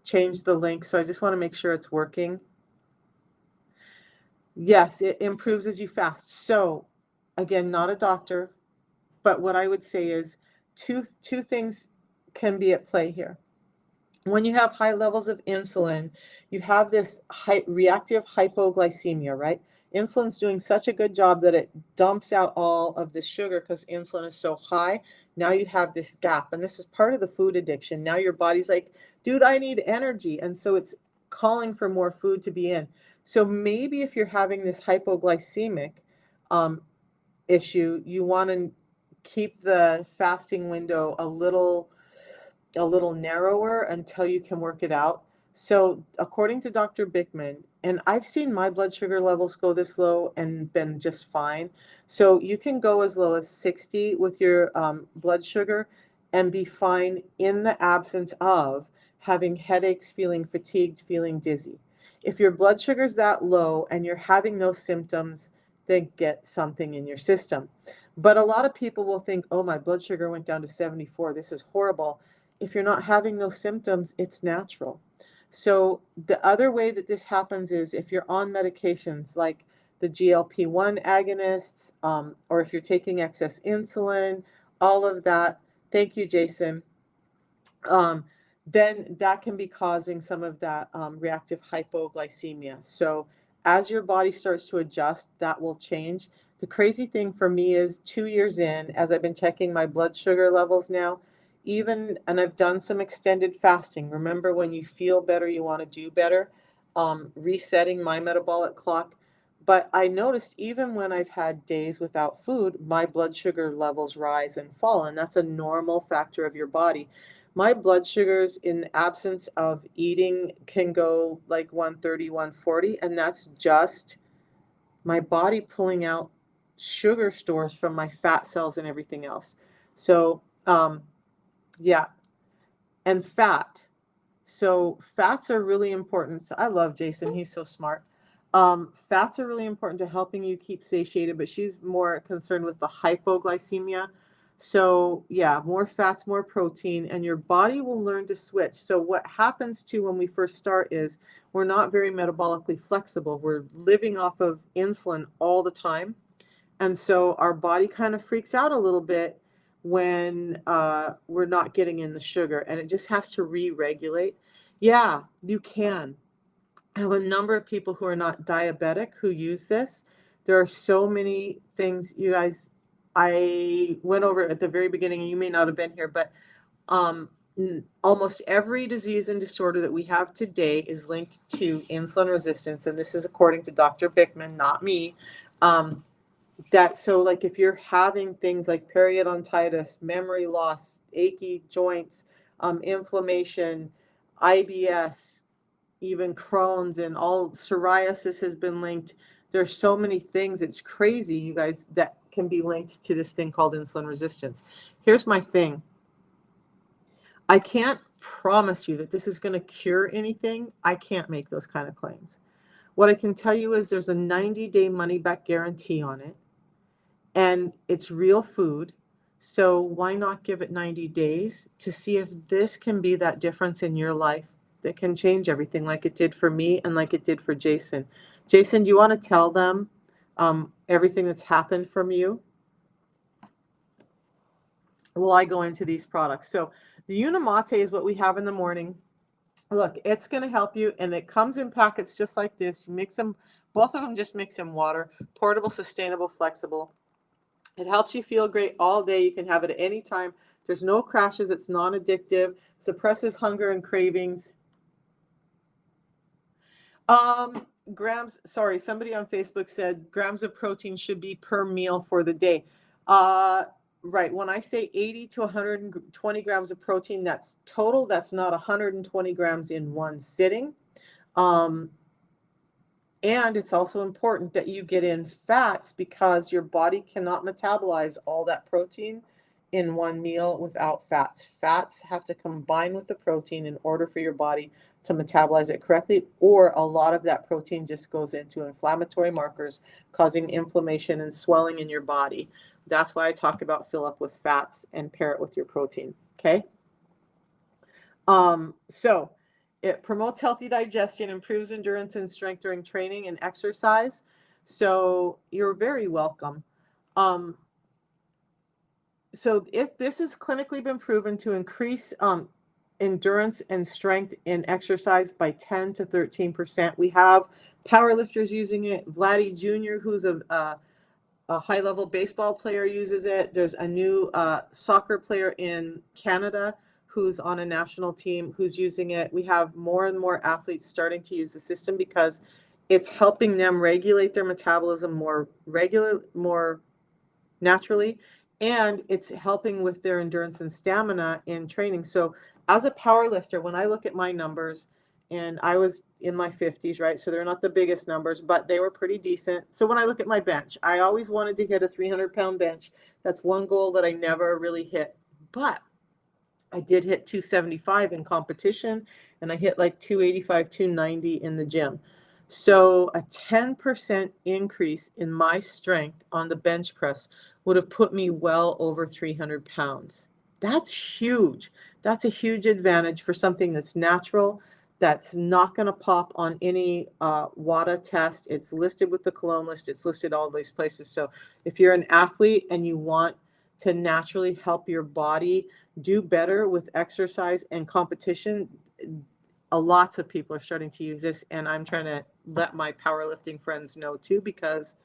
change the link. So I just want to make sure it's working. Yes, it improves as you fast. So again, not a doctor, but what I would say is two things can be at play here. When you have high levels of insulin, you have this reactive hypoglycemia, right? Insulin's doing such a good job that it dumps out all of the sugar because insulin is so high. Now you have this gap, and this is part of the food addiction. Now your body's like, dude, I need energy. And so it's calling for more food to be in. So maybe if you're having this hypoglycemic issue, you want to keep the fasting window a little narrower until you can work it out. So according to Dr. Bickman, and I've seen my blood sugar levels go this low and been just fine. So you can go as low as 60 with your blood sugar and be fine in the absence of having headaches, feeling fatigued, feeling dizzy. If your blood sugar is that low and you're having no symptoms, then get something in your system. But a lot of people will think, oh, my blood sugar went down to 74. This is horrible. If you're not having those symptoms, it's natural. So the other way that this happens is if you're on medications like the GLP-1 agonists, or if you're taking excess insulin, all of that. Thank you, Jason. Then that can be causing some of that reactive hypoglycemia. So as your body starts to adjust, that will change. The crazy thing for me is 2 years in, as I've been checking my blood sugar levels now, and I've done some extended fasting. Remember, when you feel better, you want to do better, resetting my metabolic clock. But I noticed even when I've had days without food, my blood sugar levels rise and fall, and that's a normal factor of your body. My blood sugars in the absence of eating can go like 130, 140, and that's just my body pulling out sugar stores from my fat cells and everything else. So, yeah, and fat. So fats are really important. So I love Jason. He's so smart. Fats are really important to helping you keep satiated, but she's more concerned with the hypoglycemia. So yeah, more fats, more protein, and your body will learn to switch. So what happens to when we first start is we're not very metabolically flexible. We're living off of insulin all the time. And so our body kind of freaks out a little bit when we're not getting in the sugar, and it just has to re-regulate. Yeah, you can. I have a number of people who are not diabetic who use this. There are so many things, you guys. I went over it at the very beginning, and you may not have been here, but almost every disease and disorder that we have today is linked to insulin resistance, and this is according to Dr. Bickman, not me. So like if you're having things like periodontitis, memory loss, achy joints, inflammation, IBS, even Crohn's, and all psoriasis has been linked. There's so many things. It's crazy, you guys, that can be linked to this thing called insulin resistance. Here's my thing. I can't promise you that this is going to cure anything. I can't make those kind of claims. What I can tell you is there's a 90-day money-back guarantee on it, and it's real food. So why not give it 90 days to see if this can be that difference in your life that can change everything, like it did for me and like it did for Jason. Jason, do you want to tell them everything that's happened from you? Will I go into these products? So the Unimate is what we have in the morning. Look, it's going to help you, and it comes in packets just like this. You mix them, both of them, just mix in water. Portable, sustainable, flexible. It helps you feel great all day. You can have it at any time. There's no crashes. It's non-addictive. Suppresses hunger and cravings. Grams, sorry, somebody on Facebook said grams of protein should be per meal for the day. Right, when I say 80 to 120 grams of protein, that's total. That's not 120 grams in one sitting. And it's also important that you get in fats because your body cannot metabolize all that protein in one meal without fats. Fats have to combine with the protein in order for your body to metabolize it correctly, or a lot of that protein just goes into inflammatory markers, causing inflammation and swelling in your body. That's why I talk about fill up with fats and pair it with your protein, okay? So it promotes healthy digestion, improves endurance and strength during training and exercise. So you're very welcome. So this has clinically been proven to increase endurance and strength in exercise by 10 to 13%. We have powerlifters using it. Vladdy Jr., who's a high-level baseball player, uses it. There's a new soccer player in Canada who's on a national team who's using it. We have more and more athletes starting to use the system because it's helping them regulate their metabolism more naturally, and it's helping with their endurance and stamina in training. So as a power lifter, when I look at my numbers, and I was in my 50s, right? So they're not the biggest numbers, but they were pretty decent. So when I look at my bench, I always wanted to hit a 300-pound bench. That's one goal that I never really hit. But I did hit 275 in competition, and I hit like 285, 290 in the gym. So a 10% increase in my strength on the bench press would have put me well over 300 pounds. That's huge. That's a huge advantage for something that's natural, that's not going to pop on any WADA test. It's listed with the Cologne list. It's listed all these places. So if you're an athlete and you want to naturally help your body do better with exercise and competition, lots of people are starting to use this, and I'm trying to let my powerlifting friends know too, because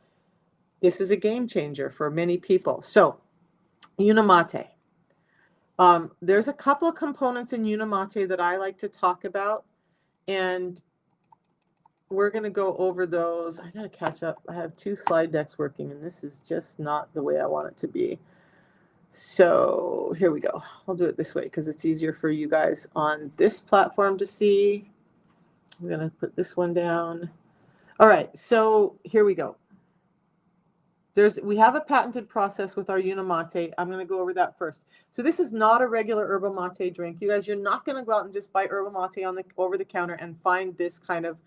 this is a game changer for many people. So Unimate. There's a couple of components in Unimate that I like to talk about, and we're going to go over those. I got to catch up. I have 2 slide decks working, and this is just not the way I want it to be. So here we go. I'll do it this way because it's easier for you guys on this platform to see. I'm going to put this one down. All right, so here we go. We have a patented process with our Unimate. I'm going to go over that first. So this is not a regular yerba mate drink. You guys, you're not going to go out and just buy yerba mate on the over the counter and find this kind of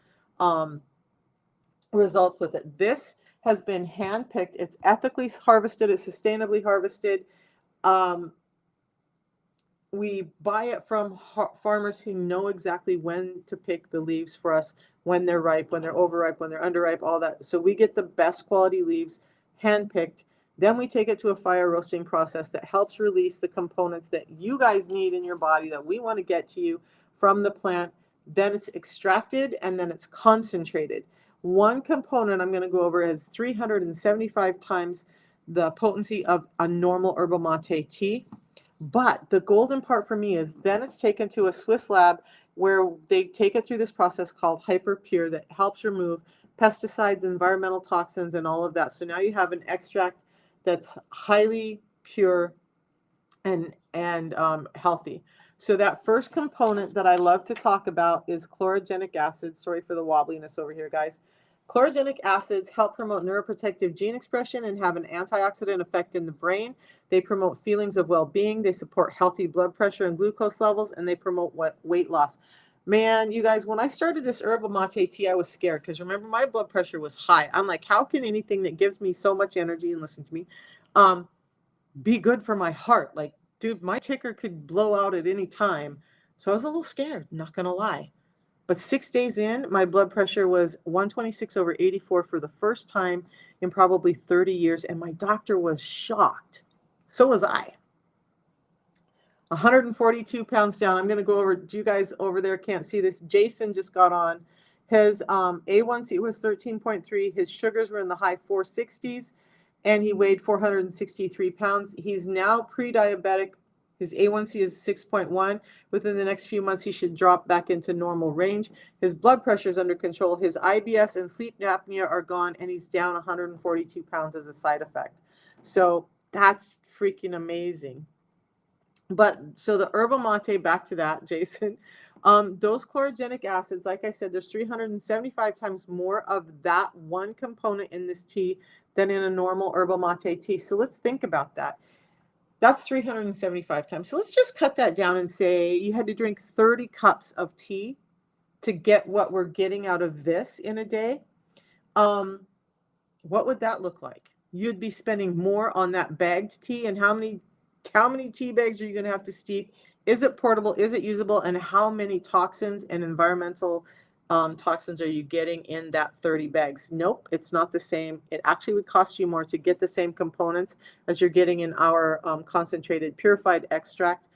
results with it. This has been handpicked. It's ethically harvested. It's sustainably harvested. We buy it from farmers who know exactly when to pick the leaves for us, when they're ripe, when they're overripe, when they're underripe, all that. So we get the best quality leaves handpicked. Then we take it to a fire roasting process that helps release the components that you guys need in your body that we want to get to you from the plant. Then it's extracted and then it's concentrated. One component I'm going to go over is 375 times the potency of a normal yerba mate tea. But the golden part for me is then it's taken to a Swiss lab where they take it through this process called hyperpure that helps remove pesticides, environmental toxins, and all of that. So now you have an extract that's highly pure and healthy. So that first component that I love to talk about is chlorogenic acids. Sorry for the wobbliness over here, guys. Chlorogenic acids help promote neuroprotective gene expression and have an antioxidant effect in the brain. They promote feelings of well-being. They support healthy blood pressure and glucose levels, and they promote weight loss. Man, you guys, when I started this yerba mate tea, I was scared because remember, my blood pressure was high. I'm like, how can anything that gives me so much energy, and listen to me, be good for my heart? Like, dude, my ticker could blow out at any time. So I was a little scared, not going to lie. But 6 days in, my blood pressure was 126/84 for the first time in probably 30 years. And my doctor was shocked. So was I. 142 pounds down. I'm going to go over, you guys over there can't see this. Jason just got on. His A1C was 13.3. His sugars were in the high 460s. And he weighed 463 pounds. He's now pre-diabetic. His A1C is 6.1. Within the next few months, he should drop back into normal range. His blood pressure is under control. His IBS and sleep apnea are gone, and he's down 142 pounds as a side effect. So that's freaking amazing. But so the yerba mate, back to that, Jason, those chlorogenic acids, like I said, there's 375 times more of that one component in this tea than in a normal yerba mate tea. So let's think about that. That's 375 times. So let's just cut that down and say you had to drink 30 cups of tea to get what we're getting out of this in a day. What would that look like? You'd be spending more on that bagged tea. And how many tea bags are you going to have to steep? Is it portable? Is it usable? And how many toxins and environmental toxins are you getting in that 30 bags? Nope, it's not the same. It actually would cost you more to get the same components as you're getting in our concentrated purified extract.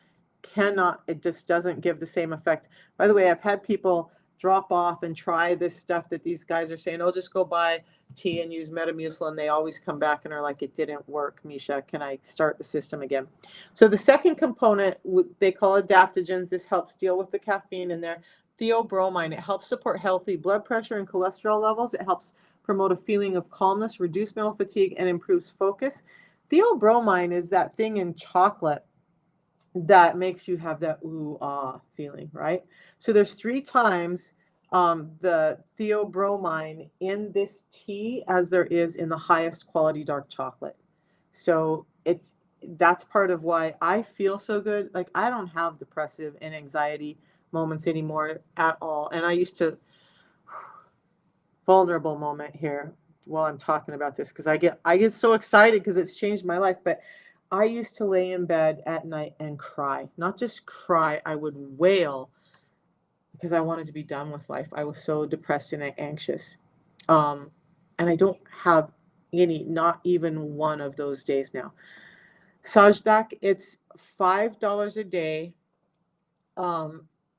It just doesn't give the same effect. By the way, I've had people drop off and try this stuff that these guys are saying, oh, just go buy tea and use Metamucil, and they always come back and are like, it didn't work, Misha. Can I start the system again? So the second component, they call adaptogens. This helps deal with the caffeine in there. Theobromine, it helps support healthy blood pressure and cholesterol levels. It helps promote a feeling of calmness, reduce mental fatigue, and improves focus. Theobromine is that thing in chocolate that makes you have that ooh, ah feeling, right? So there's 3 times the theobromine in this tea as there is in the highest quality dark chocolate. So that's part of why I feel so good. Like, I don't have depressive and anxiety moments anymore at all. And I used to, vulnerable moment here while I'm talking about this, because I get so excited because it's changed my life. But I used to lay in bed at night and cry. Not just cry, I would wail because I wanted to be done with life. I was so depressed and anxious. And I don't have not even one of those days now. Sajdak, it's $5 a day.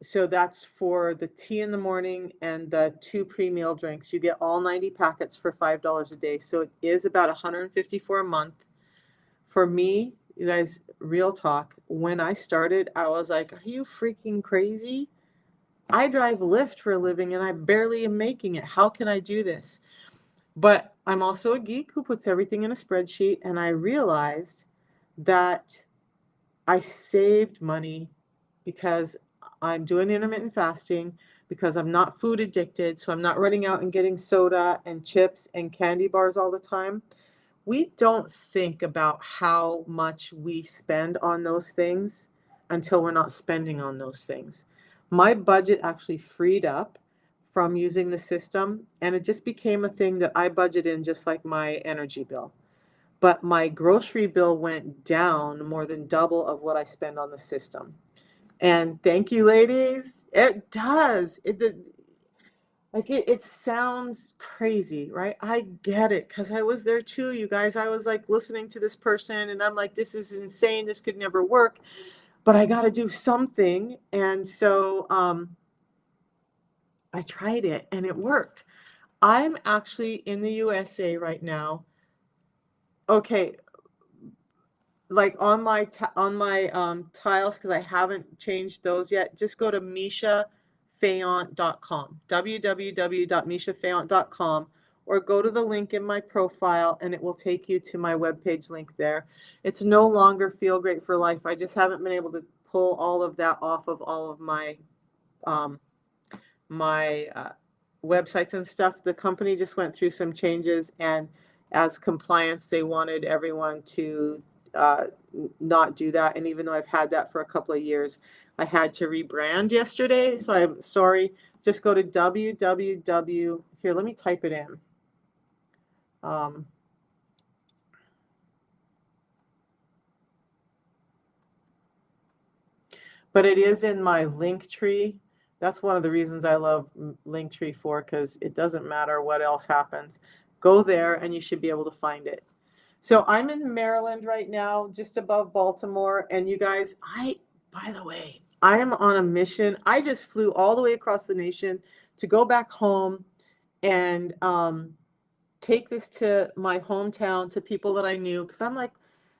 So that's for the tea in the morning and the 2 pre-meal drinks. You get all 90 packets for $5 a day. So it is about $154 a month. For me, you guys, real talk, when I started, I was like, are you freaking crazy? I drive Lyft for a living and I barely am making it. How can I do this? But I'm also a geek who puts everything in a spreadsheet, and I realized that I saved money because I'm doing intermittent fasting, because I'm not food addicted, so I'm not running out and getting soda and chips and candy bars all the time. We don't think about how much we spend on those things until we're not spending on those things. My budget actually freed up from using the system, and it just became a thing that I budget in just like my energy bill. But my grocery bill went down more than double of what I spend on the system. And thank you, ladies. It does. It sounds crazy, right? I get it because I was there too, you guys. I was like listening to this person and I'm like, this is insane. This could never work, but I got to do something. And so I tried it and it worked. I'm actually in the USA right now. Okay, like on my tiles, because I haven't changed those yet. Just go to mishafayant.com, www.mishafayant.com, or go to the link in my profile and it will take you to my webpage link there. It's no longer Feel Great for Life. I just haven't been able to pull all of that off of all of my um, my websites and stuff. The company just went through some changes, and as compliance, they wanted everyone to not do that. And even though I've had that for a couple of years, I had to rebrand yesterday. So I'm sorry. Just go to www. Here, let me type it in. But it is in my link tree. That's one of the reasons I love Linktree for, because it doesn't matter what else happens. Go there and you should be able to find it. So I'm in Maryland right now, just above Baltimore. And you guys, by the way, I am on a mission. I just flew all the way across the nation to go back home and take this to my hometown, to people that I knew, because I'm like,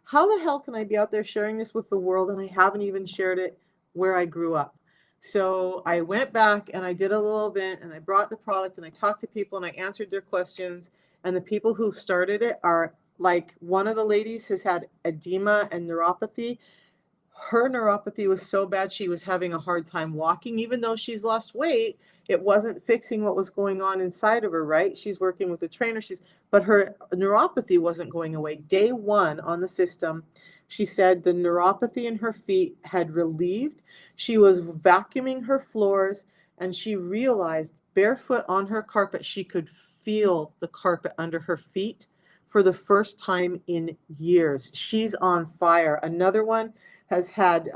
how the hell can I be out there sharing this with the world and I haven't even shared it where I grew up? So I went back and I did a little event and I brought the product and I talked to people and I answered their questions. And the people who started it are like, one of the ladies has had edema and neuropathy. Her neuropathy was so bad she was having a hard time walking. Even though she's lost weight, it wasn't fixing what was going on inside of her, right? She's working with a trainer, but her neuropathy wasn't going away. Day one on the system, she said the neuropathy in her feet had relieved. She was vacuuming her floors and she realized barefoot on her carpet, she could feel the carpet under her feet for the first time in years. She's on fire. Another one has had,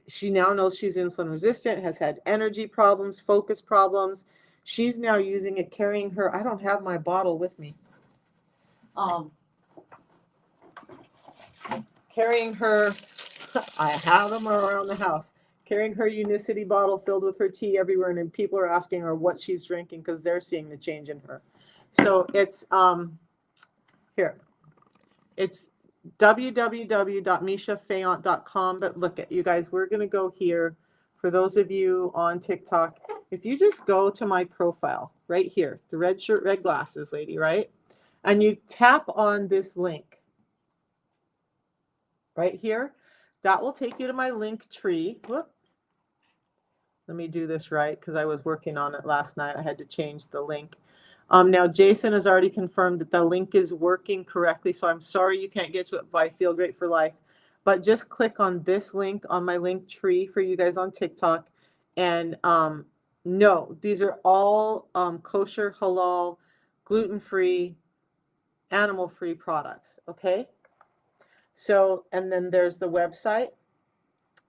she now knows she's insulin resistant, has had energy problems, focus problems. She's now using it, carrying her, I don't have my bottle with me. Carrying her, I have them around the house, carrying her Unicity bottle filled with her tea everywhere. And then people are asking her what she's drinking because they're seeing the change in her. So it's, here, it's www.mishafayant.com. But look at you guys, we're going to go here. For those of you on TikTok, if you just go to my profile right here, the red shirt, red glasses lady, right? And you tap on this link right here, that will take you to my link tree. Whoop. Let me do this right, because I was working on it last night. I had to change the link. Now, Jason has already confirmed that the link is working correctly, so I'm sorry you can't get to it by Feel Great for Life. But just click on this link on my link tree for you guys on TikTok. And no, these are all kosher, halal, gluten-free, animal-free products, okay? So, and then there's the website.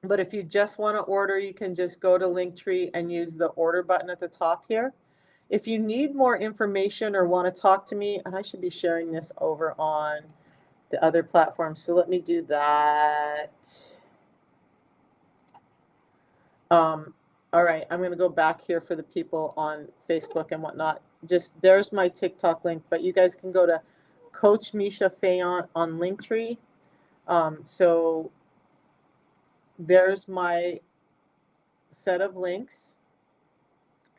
But if you just want to order, you can just go to Linktree and use the order button at the top here. If you need more information or want to talk to me, and I should be sharing this over on the other platforms, so let me do that. All right, I'm going to go back here for the people on Facebook and whatnot. Just there's my TikTok link, but you guys can go to Coach Misha Fayant on Linktree. So there's my set of links.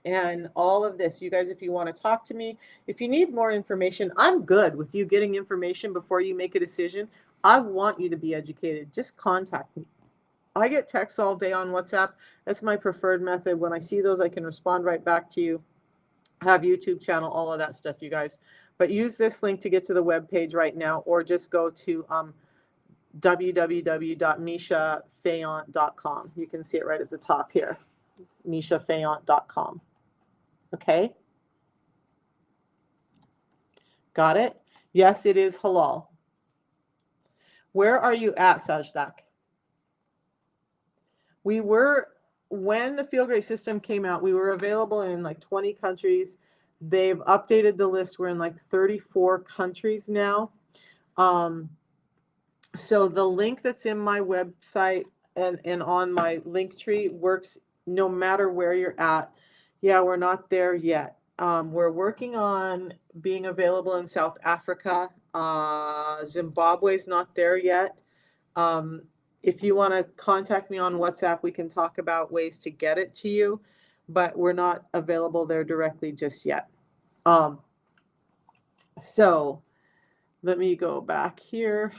And all of this, you guys, if you want to talk to me, if you need more information, I'm good with you getting information before you make a decision. I want you to be educated. Just contact me. I get texts all day on WhatsApp. That's my preferred method. When I see those, I can respond right back to you. I have YouTube channel, all of that stuff, you guys. But use this link to get to the web page right now, or just go to www.mishafayant.com. You can see it right at the top here. It's mishafayant.com. Okay? Got it? Yes, it is halal. Where are you at, Sajdak? We were, when the Feel Great system came out, we were available in like 20 countries. They've updated the list. We're in like 34 countries now. So the link that's in my website and on my link tree works no matter where you're at. Yeah, we're not there yet. We're working on being available in South Africa. Zimbabwe's not there yet. If you want to contact me on WhatsApp, we can talk about ways to get it to you, but we're not available there directly just yet. So let me go back here.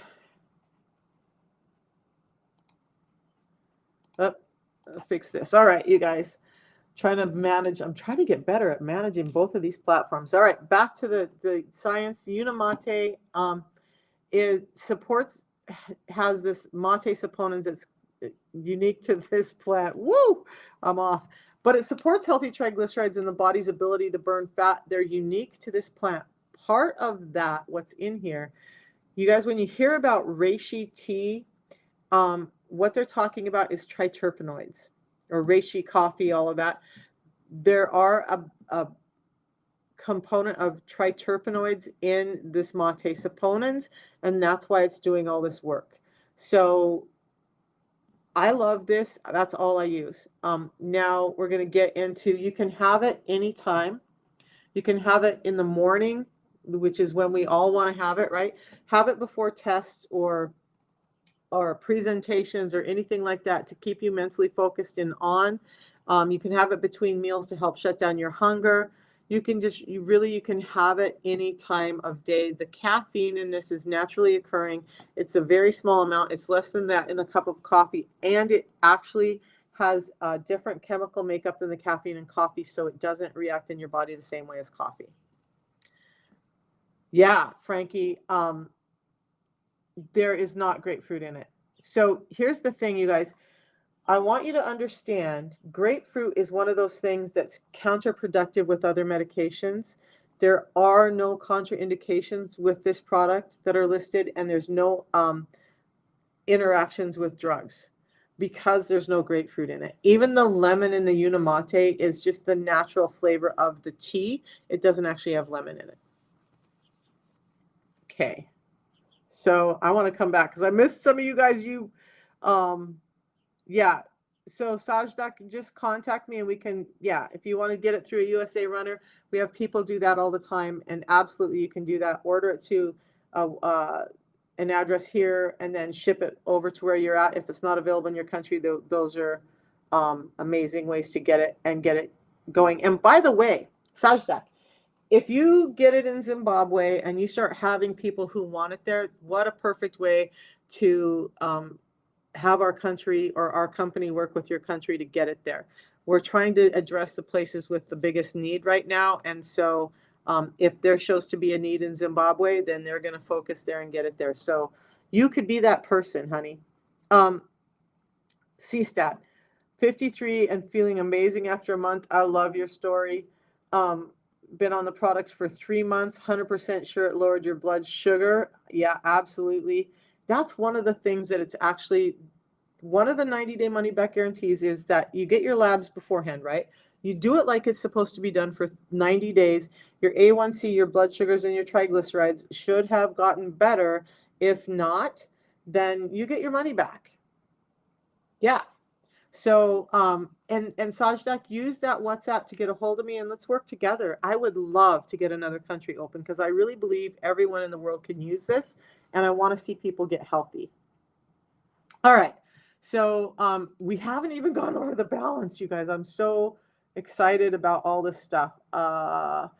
Oh, I'll fix this. All right, you guys. Trying to manage, I'm trying to get better at managing both of these platforms. All right, back to the science. Unimate, it supports, has this mate saponins that's unique to this plant. Woo, I'm off. But it supports healthy triglycerides and the body's ability to burn fat. They're unique to this plant. Part of that, what's in here, you guys, when you hear about reishi tea, what they're talking about is triterpenoids, or reishi coffee, all of that. There are a component of triterpenoids in this mate saponins, and that's why it's doing all this work. So I love this. That's all I use. Now we're going to get into, you can have it anytime. You can have it in the morning, which is when we all want to have it, right? Have it before tests or presentations or anything like that to keep you mentally focused and on. You can have it between meals to help shut down your hunger. You can you can have it any time of day. The caffeine in this is naturally occurring. It's a very small amount. It's less than that in the cup of coffee, and it actually has a different chemical makeup than the caffeine in coffee, so it doesn't react in your body the same way as coffee. Yeah, Frankie, there is not grapefruit in it. So here's the thing, you guys. I want you to understand, grapefruit is one of those things that's counterproductive with other medications. There are no contraindications with this product that are listed, and there's no interactions with drugs because there's no grapefruit in it. Even the lemon in the Unimate is just the natural flavor of the tea. It doesn't actually have lemon in it. Okay. So I want to come back because I missed some of you guys. Yeah. So Sajdak, just contact me and we can, yeah, if you want to get it through a USA runner, we have people do that all the time, and absolutely you can do that. Order it to an address here and then ship it over to where you're at. If it's not available in your country, those are amazing ways to get it and get it going. And by the way, Sajdak, if you get it in Zimbabwe and you start having people who want it there, what a perfect way to have our country or our company work with your country to get it there. We're trying to address the places with the biggest need right now. And so if there shows to be a need in Zimbabwe, then they're going to focus there and get it there. So you could be that person, honey. CSTAT, 53 and feeling amazing after a month. I love your story. Been on the products for 3 months, 100% sure it lowered your blood sugar. Yeah, absolutely. That's one of the things that it's actually, one of the 90-day money back guarantees is that you get your labs beforehand, right? You do it like it's supposed to be done for 90 days. Your A1C, your blood sugars, and your triglycerides should have gotten better. If not, then you get your money back. Yeah. So, and Sajdak, use that WhatsApp to get a hold of me and let's work together. I would love to get another country open because I really believe everyone in the world can use this, and I want to see people get healthy. All right. So, we haven't even gone over the balance, you guys. I'm so excited about all this stuff. The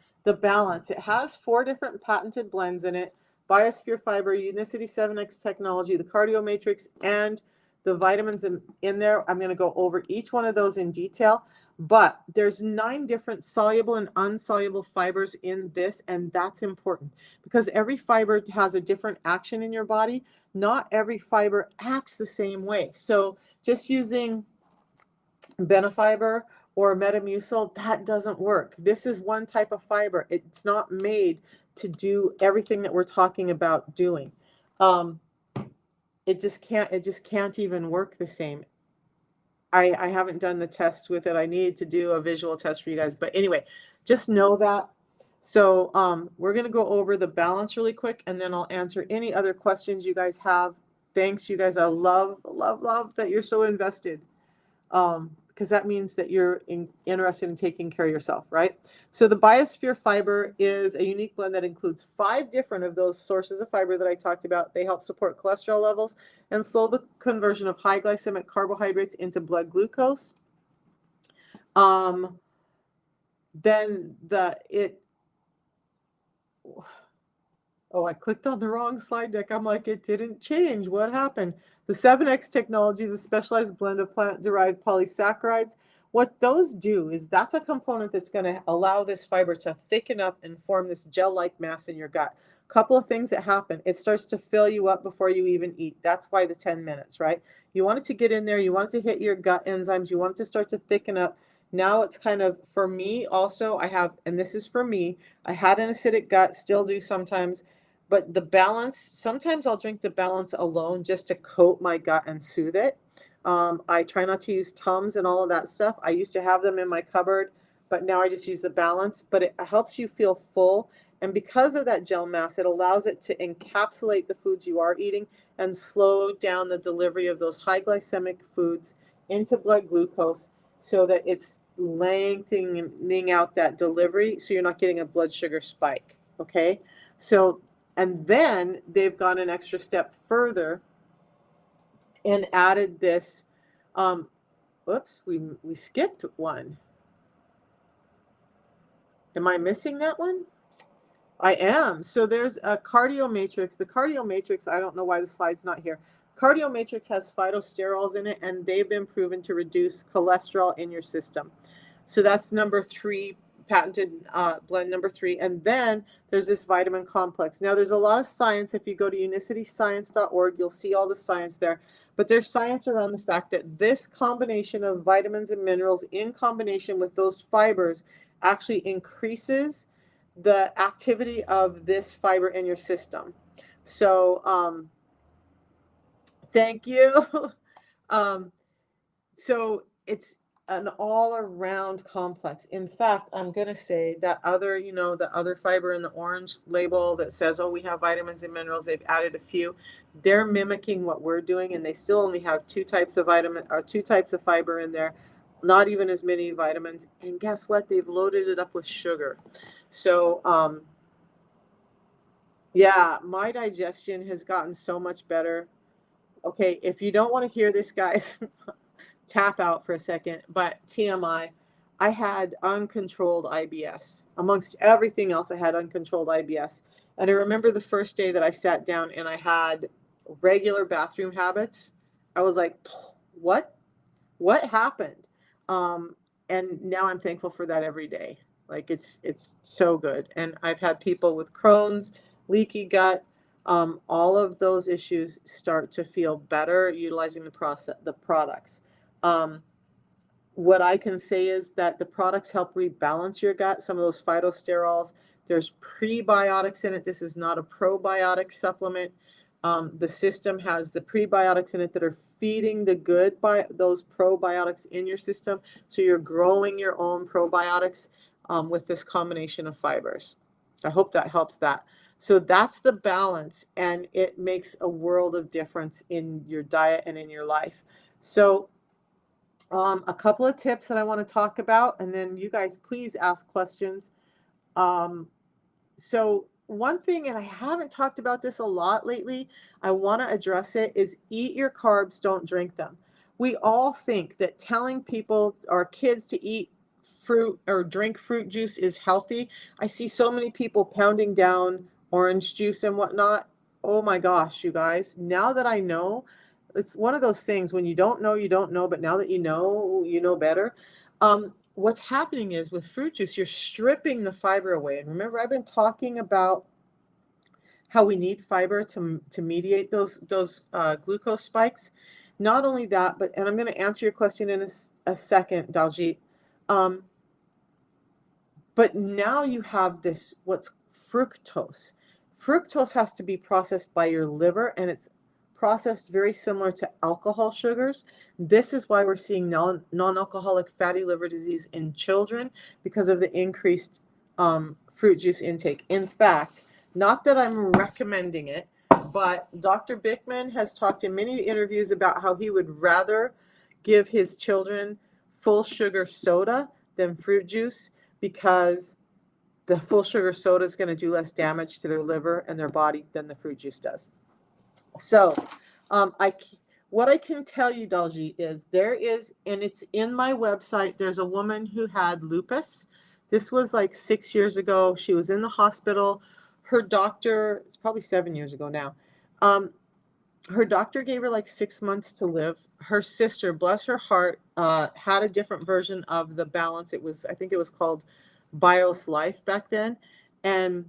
balance, it has 4 different patented blends in it. Biosphere Fiber, Unicity 7X technology, the Cardio Matrix, and the vitamins in there. I'm going to go over each one of those in detail, but there's 9 different soluble and insoluble fibers in this, and that's important because every fiber has a different action in your body. Not every fiber acts the same way. So just using Benefiber or Metamucil, that doesn't work. This is one type of fiber. It's not made to do everything that we're talking about doing. It just can't even work the same. I haven't done the test with it. I need to do a visual test for you guys. But anyway, just know that. So we're going to go over the balance really quick, and then I'll answer any other questions you guys have. Thanks, you guys. I love that you're so invested. Because that means that you're interested in taking care of yourself, right? So the Biosphere Fiber is a unique blend that includes 5 different of those sources of fiber that I talked about. They help support cholesterol levels and slow the conversion of high glycemic carbohydrates into blood glucose. Oh, I clicked on the wrong slide deck. I'm like, it didn't change. What happened? The 7X technology is a specialized blend of plant-derived polysaccharides. What those do is that's a component that's going to allow this fiber to thicken up and form this gel-like mass in your gut. Couple of things that happen. It starts to fill you up before you even eat. That's why the 10 minutes, right? You want it to get in there. You want it to hit your gut enzymes. You want it to start to thicken up. Now it's kind of, for me also, and this is for me, I had an acidic gut, still do sometimes. But the balance, sometimes I'll drink the balance alone just to coat my gut and soothe it. I try not to use Tums and all of that stuff. I used to have them in my cupboard, but now I just use the balance. But it helps you feel full. And because of that gel mass, it allows it to encapsulate the foods you are eating and slow down the delivery of those high glycemic foods into blood glucose so that it's lengthening out that delivery so you're not getting a blood sugar spike. Okay? So, and then they've gone an extra step further and added this. Oops, we skipped one. Am I missing that one? I am. So there's a Cardio Matrix. The Cardio Matrix, I don't know why the slide's not here. Cardio Matrix has phytosterols in it, and they've been proven to reduce cholesterol in your system. So that's number 3, patented blend number 3. And then there's this vitamin complex. Now there's a lot of science. If you go to unicityscience.org, you'll see all the science there. But there's science around the fact that this combination of vitamins and minerals in combination with those fibers actually increases the activity of this fiber in your system. So thank you. So it's an all-around complex. In fact, I'm going to say that other, the other fiber in the orange label that says, oh, we have vitamins and minerals, they've added a few. They're mimicking what we're doing, and they still only have 2 types of vitamin or 2 types of fiber in there, not even as many vitamins. And guess what? They've loaded it up with sugar. So, yeah, my digestion has gotten so much better. Okay, if you don't want to hear this, guys, tap out for a second, but TMI, I had uncontrolled IBS. Amongst everything else, I had uncontrolled IBS. And I remember the first day that I sat down and I had regular bathroom habits. I was like, what happened? And now I'm thankful for that every day. Like it's so good. And I've had people with Crohn's, leaky gut, all of those issues start to feel better utilizing the products. What I can say is that the products help rebalance your gut. Some of those phytosterols, there's prebiotics in it. This is not a probiotic supplement. The system has the prebiotics in it that are feeding those probiotics in your system. So you're growing your own probiotics with this combination of fibers. I hope that helps that. So that's the balance, and it makes a world of difference in your diet and in your life. So a couple of tips that I want to talk about, and then you guys please ask questions. So one thing, and I haven't talked about this a lot lately, I want to address it, is eat your carbs, don't drink them. We all think that telling people or kids to eat fruit or drink fruit juice is healthy. I see so many people pounding down orange juice and whatnot. Oh my gosh, you guys, now that I know, it's one of those things when you don't know, you don't know, but now that you know better. What's happening is with fruit juice, you're stripping the fiber away. And remember, I've been talking about how we need fiber to mediate those glucose spikes. Not only that, but, and I'm going to answer your question in a second, Daljit. Um, but now you have this, what's fructose. Fructose has to be processed by your liver, and it's processed very similar to alcohol sugars. This is why we're seeing non-alcoholic fatty liver disease in children, because of the increased fruit juice intake. In fact, not that I'm recommending it, but Dr. Bickman has talked in many interviews about how he would rather give his children full sugar soda than fruit juice, because the full sugar soda is going to do less damage to their liver and their body than the fruit juice does. So what I can tell you, Dalji, is there is, and it's in my website, there's a woman who had lupus. This was like 6 years ago. She was in the hospital. Her doctor, it's probably 7 years ago now. Her doctor gave her like 6 months to live. Her sister, bless her heart, had a different version of the balance. It was, I think it was called BIOS Life back then. And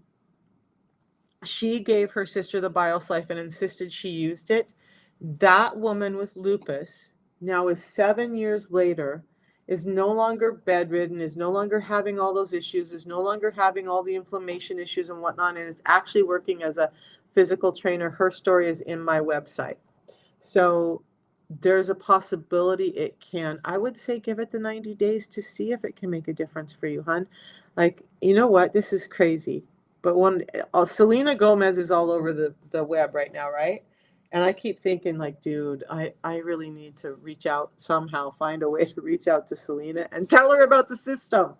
she gave her sister the BIOS Life and insisted she used it. That woman with lupus now is 7 years later, is no longer bedridden, is no longer having all those issues, is no longer having all the inflammation issues and whatnot, and is actually working as a physical trainer. Her story is in my website. So there's a possibility it can. I would say give it the 90 days to see if it can make a difference for you, hon. Like, you know what? This is crazy. But Selena Gomez is all over the web right now, right? And I keep thinking, like, dude, I really need to reach out somehow, find a way to reach out to Selena and tell her about the system,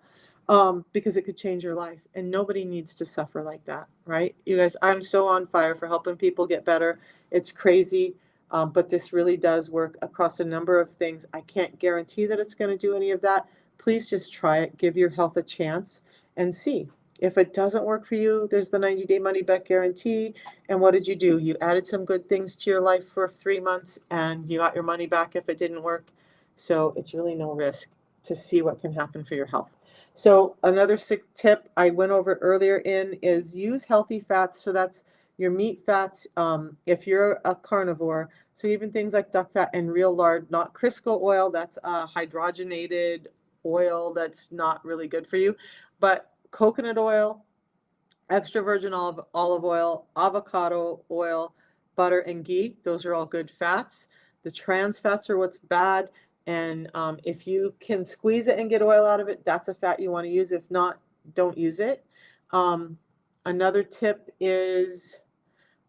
because it could change your life. And nobody needs to suffer like that, right? You guys, I'm so on fire for helping people get better. It's crazy, but this really does work across a number of things. I can't guarantee that it's going to do any of that. Please just try it. Give your health a chance and see. If it doesn't work for you, there's the 90-day money-back guarantee. And what did you do? You added some good things to your life for 3 months, and you got your money back if it didn't work. So it's really no risk to see what can happen for your health. So another tip I went over earlier is use healthy fats. So that's your meat fats, if you're a carnivore. So even things like duck fat and real lard, not Crisco oil. That's a hydrogenated oil that's not really good for you. But coconut oil, extra virgin olive oil, avocado oil, butter, and ghee. Those are all good fats. The trans fats are what's bad. And if you can squeeze it and get oil out of it, that's a fat you want to use. If not, don't use it. Another tip is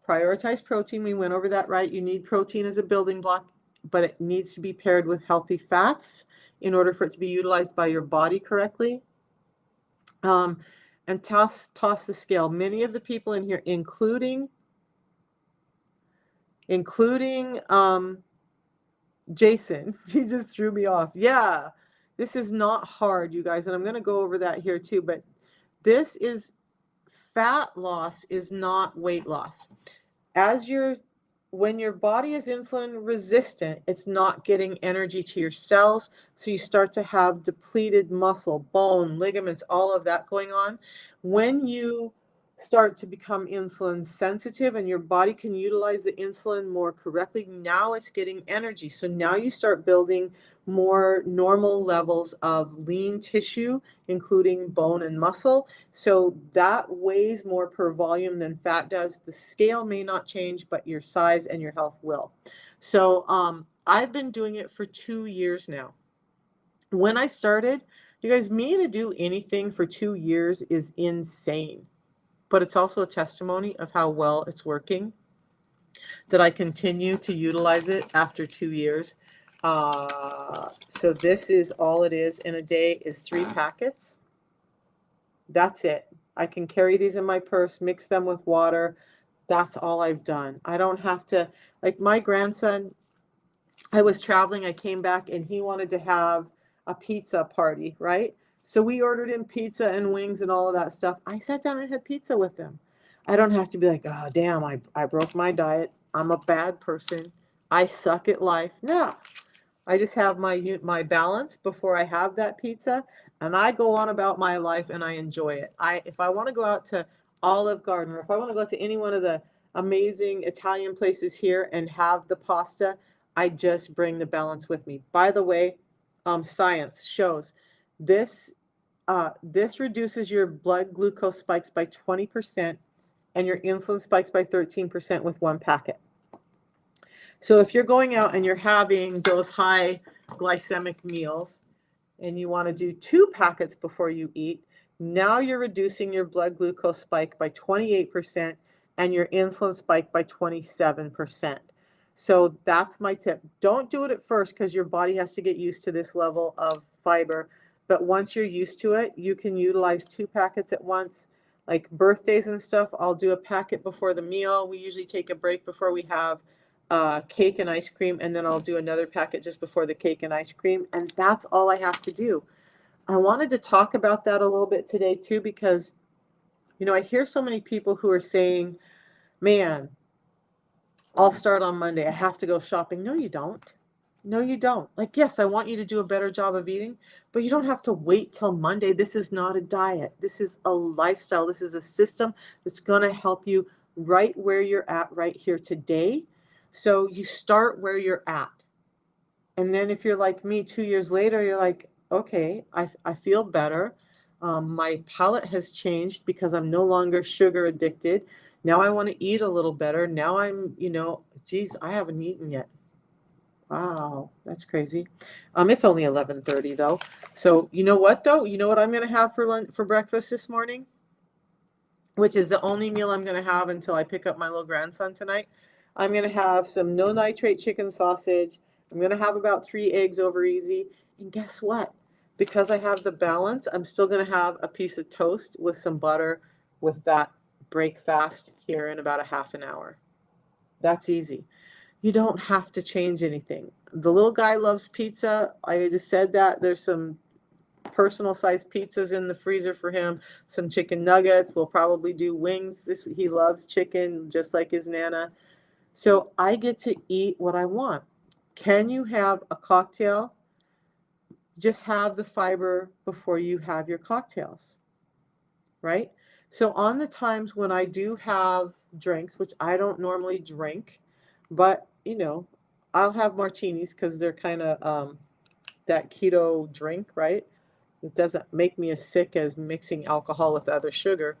prioritize protein. We went over that, right? You need protein as a building block, but it needs to be paired with healthy fats in order for it to be utilized by your body correctly. And toss the scale. Many of the people in here, including Jason, he just threw me off. Yeah, this is not hard, you guys, and I'm going to go over that here too. But this is fat loss, is not weight loss. When your body is insulin resistant, it's not getting energy to your cells. So you start to have depleted muscle, bone, ligaments, all of that going on. When you start to become insulin sensitive and your body can utilize the insulin more correctly, now it's getting energy. So now you start building more normal levels of lean tissue, including bone and muscle. So that weighs more per volume than fat does. The scale may not change, but your size and your health will. So I've been doing it for 2 years now. When I started, you guys, me to do anything for 2 years is insane. But it's also a testimony of how well it's working, that I continue to utilize it after 2 years. So this is all it is in a day, is 3 packets. That's it. I can carry these in my purse, mix them with water. That's all I've done. I don't have to, like my grandson, I was traveling, I came back and he wanted to have a pizza party, right? So we ordered him pizza and wings and all of that stuff. I sat down and had pizza with him. I don't have to be like, oh, damn, I broke my diet. I'm a bad person. I suck at life. No, I just have my balance before I have that pizza, and I go on about my life and I enjoy it. If I want to go out to Olive Garden, or if I want to go to any one of the amazing Italian places here and have the pasta, I just bring the balance with me. By the way, science shows this this reduces your blood glucose spikes by 20% and your insulin spikes by 13% with one packet. So if you're going out and you're having those high glycemic meals and you want to do 2 packets before you eat, now you're reducing your blood glucose spike by 28% and your insulin spike by 27%. So that's my tip. Don't do it at first because your body has to get used to this level of fiber. But once you're used to it, you can utilize 2 packets at once. Like birthdays and stuff, I'll do a packet before the meal. We usually take a break before we have cake and ice cream, and then I'll do another packet just before the cake and ice cream, and that's all I have to do. I wanted to talk about that a little bit today too, because I hear so many people who are saying, man, I'll start on Monday, I have to go shopping. No, you don't. No, you don't. Like, yes, I want you to do a better job of eating, but you don't have to wait till Monday. This is not a diet. This is a lifestyle. This is a system that's going to help you right where you're at right here today. So you start where you're at. And then if you're like me 2 years later, you're like, okay, I feel better. My palate has changed because I'm no longer sugar addicted. Now I want to eat a little better. Now geez, I haven't eaten yet. Wow, that's crazy. It's only 11:30 though. So you know what though? You know what I'm going to have for breakfast this morning? Which is the only meal I'm going to have until I pick up my little grandson tonight. I'm going to have some no nitrate chicken sausage. I'm going to have about 3 eggs over easy. And guess what? Because I have the balance, I'm still going to have a piece of toast with some butter with that break fast here in about a half an hour. That's easy. You don't have to change anything. The little guy loves pizza. I just said that. There's some personal sized pizzas in the freezer for him, some chicken nuggets. We'll probably do wings. He loves chicken just like his nana. So I get to eat what I want. Can you have a cocktail? Just have the fiber before you have your cocktails, right? So on the times when I do have drinks, which I don't normally drink, but I'll have martinis because they're kind of that keto drink, right? It doesn't make me as sick as mixing alcohol with other sugar,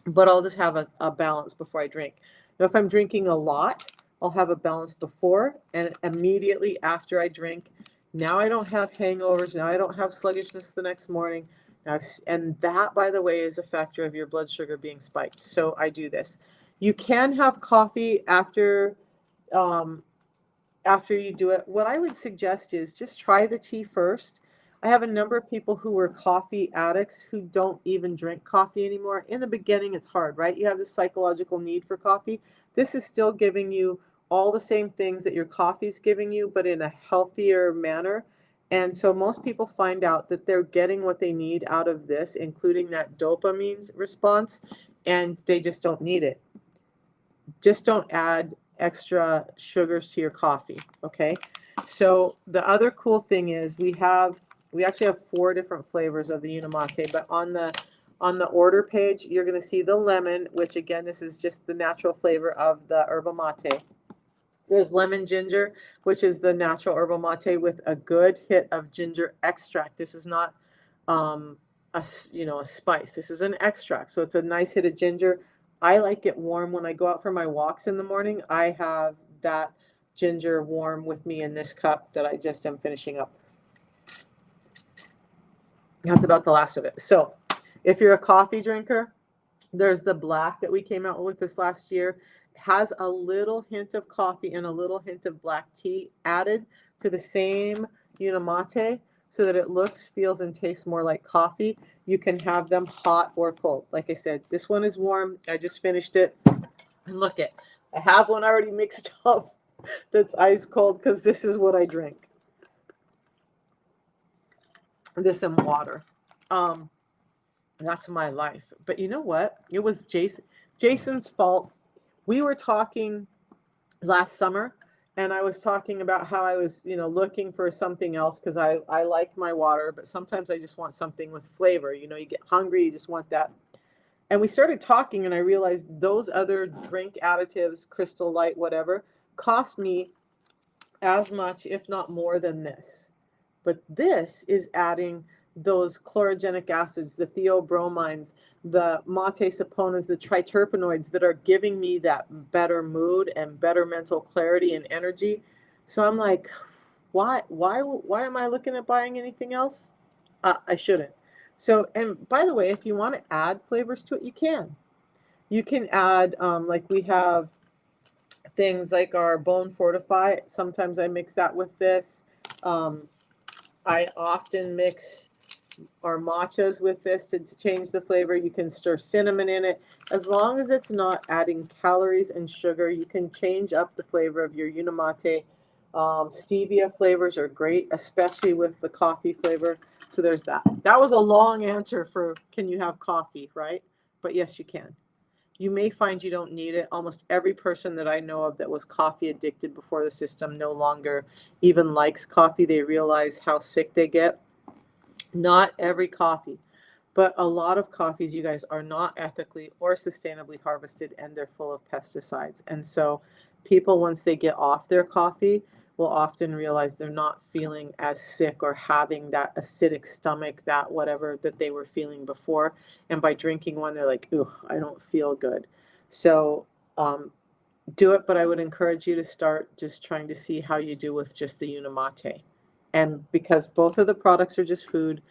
but I'll just have a balance before I drink. Now, if I'm drinking a lot, I'll have a balance before and immediately after I drink. Now I don't have hangovers. Now I don't have sluggishness the next morning. And that, by the way, is a factor of your blood sugar being spiked. So I do this. You can have coffee um, after you do it. What I would suggest is just try the tea first. I have a number of people who were coffee addicts who don't even drink coffee anymore. In the beginning, it's hard, right? You have this psychological need for coffee. This is still giving you all the same things that your coffee's giving you, but in a healthier manner. And so most people find out that they're getting what they need out of this, including that dopamine response, and they just don't need it. Just don't add extra sugars to your coffee, okay? So the other cool thing is we actually have 4 different flavors of the Unimate, but on the order page, you're going to see the lemon, which again, this is just the natural flavor of the yerba mate. There's lemon ginger, which is the natural yerba mate with a good hit of ginger extract. This is not a spice. This is an extract, so it's a nice hit of ginger. I like it warm when I go out for my walks in the morning. I have that ginger warm with me in this cup that I just am finishing up. That's about the last of it. So if you're a coffee drinker, there's the black that we came out with this last year. It has a little hint of coffee and a little hint of black tea added to the same Unimate so that it looks, feels, and tastes more like coffee. You can have them hot or cold. Like I said, this one is warm. I just finished it. And look it, I have one already mixed up that's ice cold because this is what I drink. This and water. That's my life. But you know what? It was Jason. Jason's fault. We were talking last summer, and I was talking about how I was, looking for something else because I like my water, but sometimes I just want something with flavor. You get hungry, you just want that. And we started talking, and I realized those other drink additives, Crystal Light, whatever, cost me as much, if not more than this. But this is adding those chlorogenic acids, the theobromines, the mate saponas, the triterpenoids that are giving me that better mood and better mental clarity and energy. So I'm like, why am I looking at buying anything else? I shouldn't. So, and by the way, if you want to add flavors to it, you can. You can add, like we have things like our Bone Fortify. Sometimes I mix that with this. I often mix our matchas with this to change the flavor. You can stir cinnamon in it. As long as it's not adding calories and sugar, you can change up the flavor of your Unimate. Stevia flavors are great, especially with the coffee flavor. So there's that. That was a long answer for can you have coffee, right? But yes, you can. You may find you don't need it. Almost every person that I know of that was coffee addicted before the system no longer even likes coffee. They realize how sick they get. Not every coffee, but a lot of coffees, you guys, are not ethically or sustainably harvested, and they're full of pesticides. And so people, once they get off their coffee, will often realize they're not feeling as sick or having that acidic stomach, that whatever that they were feeling before. And by drinking one, they're like, ugh, I don't feel good. So do it, but I would encourage you to start just trying to see how you do with just the Unimate. And because both of the products are just food,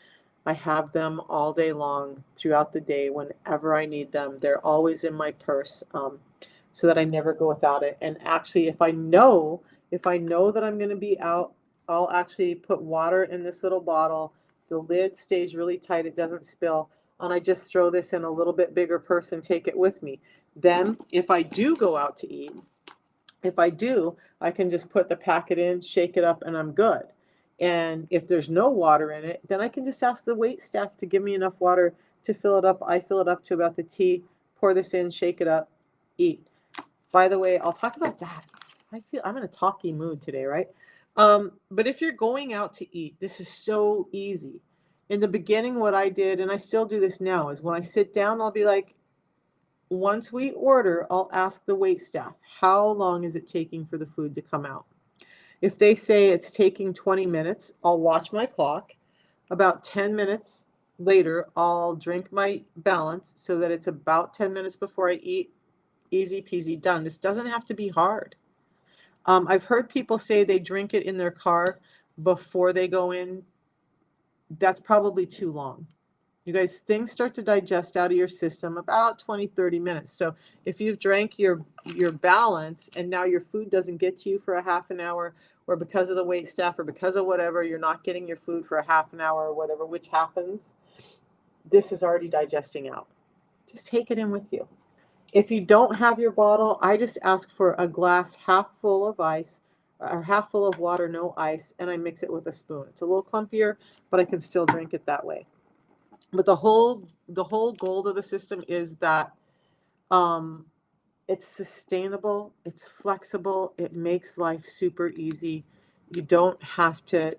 I have them all day long throughout the day whenever I need them. They're always in my purse, so that I never go without it. And actually, if I know that I'm going to be out, I'll actually put water in this little bottle. The lid stays really tight, it doesn't spill, and I just throw this in a little bit bigger purse and take it with me. Then if I do go out to eat, I can just put the packet in, shake it up, and I'm good. And if there's no water in it, then I can just ask the wait staff to give me enough water to fill it up. I fill it up to about the tea, pour this in, shake it up, eat. By the way, I'll talk about that. I feel I'm in a talky mood today, right? But if you're going out to eat, this is so easy. In the beginning, what I did, and I still do this now, is when I sit down, I'll be like, once we order, I'll ask the wait staff, how long is it taking for the food to come out? If they say it's taking 20 minutes, I'll watch my clock. About 10 minutes later, I'll drink my balance so that it's about 10 minutes before I eat. Easy peasy, done. This doesn't have to be hard. I've heard people say they drink it in their car before they go in. That's probably too long. You guys, things start to digest out of your system about 20-30 minutes. So if you've drank your balance and now your food doesn't get to you for a half an hour, or because of the wait staff or because of whatever, you're not getting your food for a half an hour or whatever, which happens, this is already digesting out. Just take it in with you. If you don't have your bottle, I just ask for a glass half full of ice or half full of water, no ice, and I mix it with a spoon. It's a little clumpier, but I can still drink it that way. But the whole goal of the system is that it's sustainable, it's flexible, it makes life super easy. You don't have to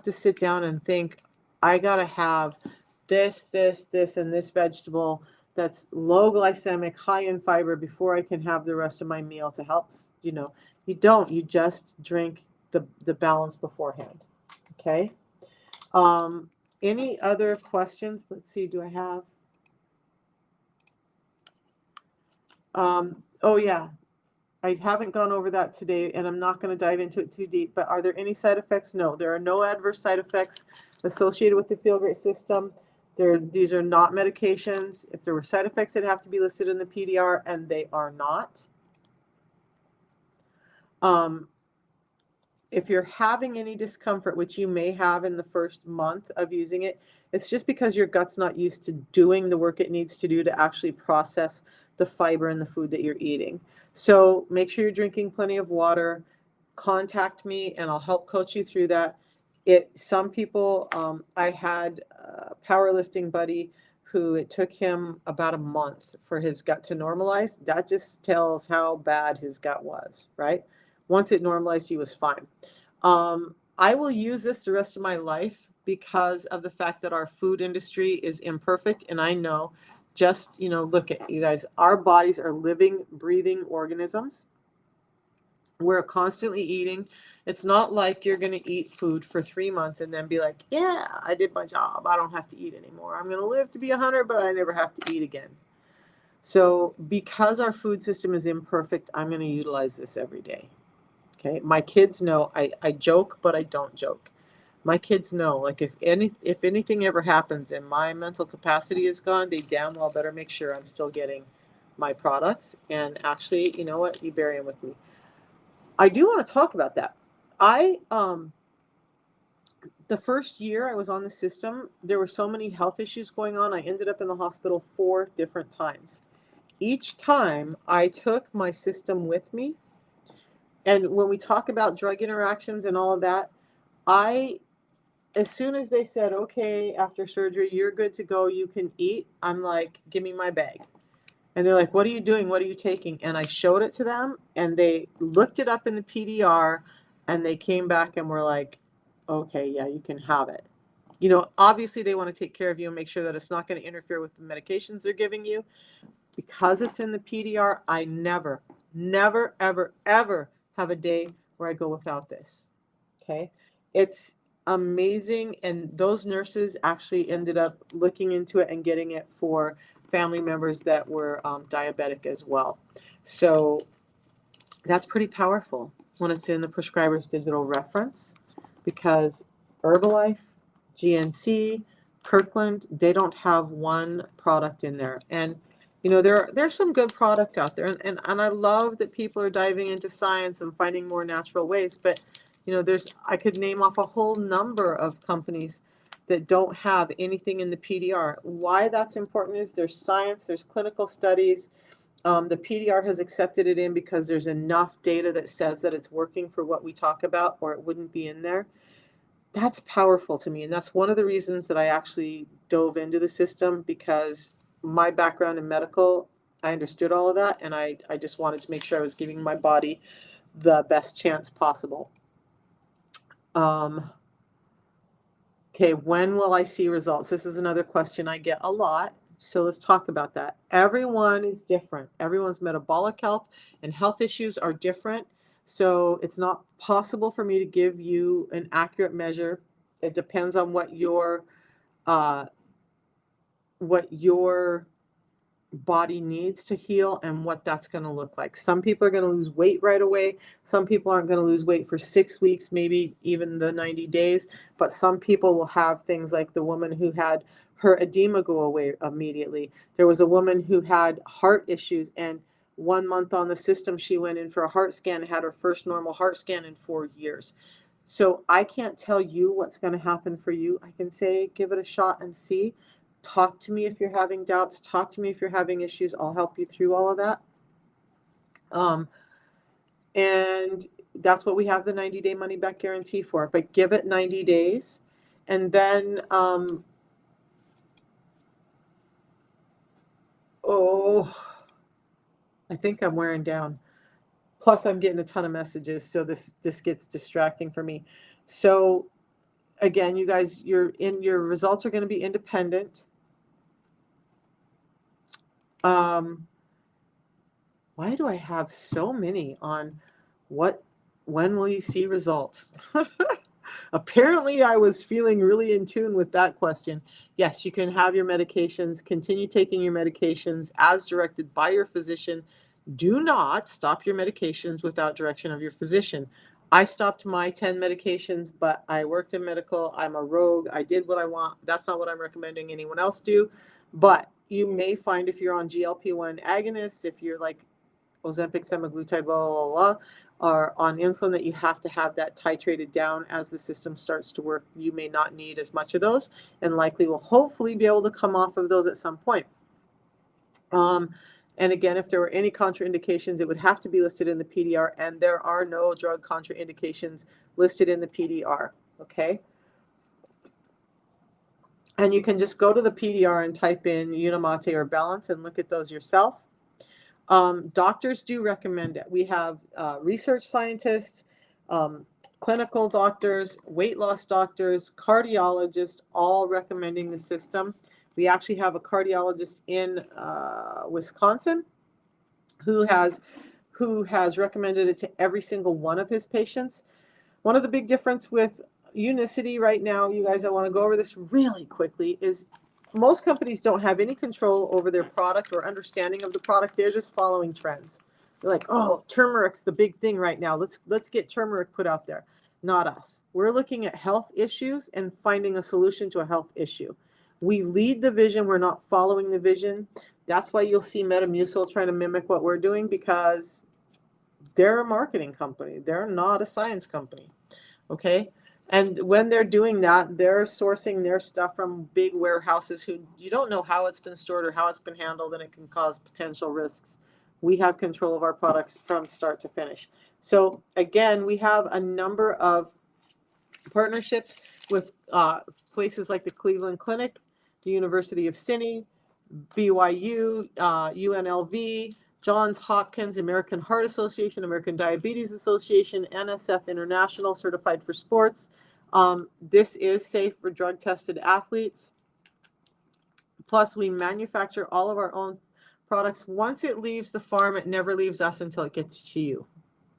sit down and think, I gotta have this, and this vegetable that's low glycemic, high in fiber before I can have the rest of my meal to help. You don't. You just drink the balance beforehand. Okay. Any other questions? Let's see. Do I have? Oh yeah. I haven't gone over that today, and I'm not going to dive into it too deep, but are there any side effects? No, there are no adverse side effects associated with the Feel Great system. These are not medications. If there were side effects, they'd have to be listed in the PDR, and they are not. If you're having any discomfort, which you may have in the first month of using it, it's just because your gut's not used to doing the work it needs to do to actually process the fiber in the food that you're eating. So make sure you're drinking plenty of water. Contact me and I'll help coach you through that. Some people, I had a powerlifting buddy who it took him about a month for his gut to normalize. That just tells how bad his gut was, right? Once it normalized, he was fine. I will use this the rest of my life because of the fact that our food industry is imperfect. And I know, just, look at you guys, our bodies are living, breathing organisms. We're constantly eating. It's not like you're going to eat food for 3 months and then be like, yeah, I did my job. I don't have to eat anymore. I'm going to live to be 100, but I never have to eat again. So because our food system is imperfect, I'm going to utilize this every day. Okay. My kids know I joke, but I don't joke. My kids know, like, if anything ever happens and my mental capacity is gone, they damn well better make sure I'm still getting my products. And actually, you know what? You bury them with me. I do want to talk about that. I The first year I was on the system, there were so many health issues going on. I ended up in the hospital 4 different times. Each time I took my system with me. And when we talk about drug interactions and all of that, as soon as they said, okay, after surgery, you're good to go, you can eat, I'm like, give me my bag. And they're like, what are you doing? What are you taking? And I showed it to them and they looked it up in the PDR and they came back and were like, okay, yeah, you can have it. Obviously they want to take care of you and make sure that it's not going to interfere with the medications they're giving you. Because it's in the PDR, I never, never, ever, ever have a day where I go without this. Okay. It's amazing. And those nurses actually ended up looking into it and getting it for family members that were diabetic as well. So that's pretty powerful when it's in the prescriber's digital reference, because Herbalife, GNC, Kirkland, they don't have one product in there. And there's some good products out there, and I love that people are diving into science and finding more natural ways. But I could name off a whole number of companies that don't have anything in the PDR. Why that's important is there's science, there's clinical studies. The PDR has accepted it in because there's enough data that says that it's working for what we talk about, or it wouldn't be in there. That's powerful to me. And that's one of the reasons that I actually dove into the system, because my background in medical, I understood all of that. And I just wanted to make sure I was giving my body the best chance possible. Okay, when will I see results? This is another question I get a lot. So let's talk about that. Everyone is different. Everyone's metabolic health and health issues are different. So it's not possible for me to give you an accurate measure. It depends on what your body needs to heal and what that's going to look like. Some people are going to lose weight right away. Some people aren't going to lose weight for 6 weeks, maybe even the 90 days. But some people will have things like the woman who had her edema go away immediately. There was a woman who had heart issues, and 1 month on the system, she went in for a heart scan and had her first normal heart scan in 4 years. So I can't tell you what's going to happen for you. I can say, give it a shot and see. Talk to me if you're having doubts. Talk to me if you're having issues. I'll help you through all of that. And that's what we have the 90-day money back guarantee for. But give it 90 days. And then, I think I'm wearing down. Plus, I'm getting a ton of messages, so this gets distracting for me. So again, you guys, your results are going to be independent. Why do I have so many on when will you see results? Apparently I was feeling really in tune with that question. Yes, you can have your medications, continue taking your medications as directed by your physician. Do not stop your medications without direction of your physician. I stopped my 10 medications, but I worked in medical. I'm a rogue. I did what I want. That's not what I'm recommending anyone else do. But you may find, if you're on GLP-1 agonists, if you're like Ozempic, semaglutide, blah, blah, blah, are on insulin, that you have to have that titrated down as the system starts to work. You may not need as much of those, and likely will hopefully be able to come off of those at some point. And again, if there were any contraindications, it would have to be listed in the PDR, and there are no drug contraindications listed in the PDR. Okay. And you can just go to the PDR and type in Unimate or Balance and look at those yourself. Doctors do recommend it. We have research scientists, clinical doctors, weight loss doctors, cardiologists, all recommending the system. We actually have a cardiologist in Wisconsin who has recommended it to every single one of his patients. One of the big difference with Unicity right now, you guys, I want to go over this really quickly, is most companies don't have any control over their product or understanding of the product. They're just following trends. They're like, oh, turmeric's the big thing right now. Let's get turmeric put out there. Not us. We're looking at health issues and finding a solution to a health issue. We lead the vision. We're not following the vision. That's why you'll see Metamucil trying to mimic what we're doing, because they're a marketing company. They're not a science company. Okay. And when they're doing that, they're sourcing their stuff from big warehouses who you don't know how it's been stored or how it's been handled, and it can cause potential risks. We have control of our products from start to finish. So again, we have a number of partnerships with places like the Cleveland Clinic, the University of Sydney, BYU, UNLV, Johns Hopkins, American Heart Association, American Diabetes Association, NSF International, Certified for Sports. This is safe for drug-tested athletes. Plus, we manufacture all of our own products. Once it leaves the farm, it never leaves us until it gets to you.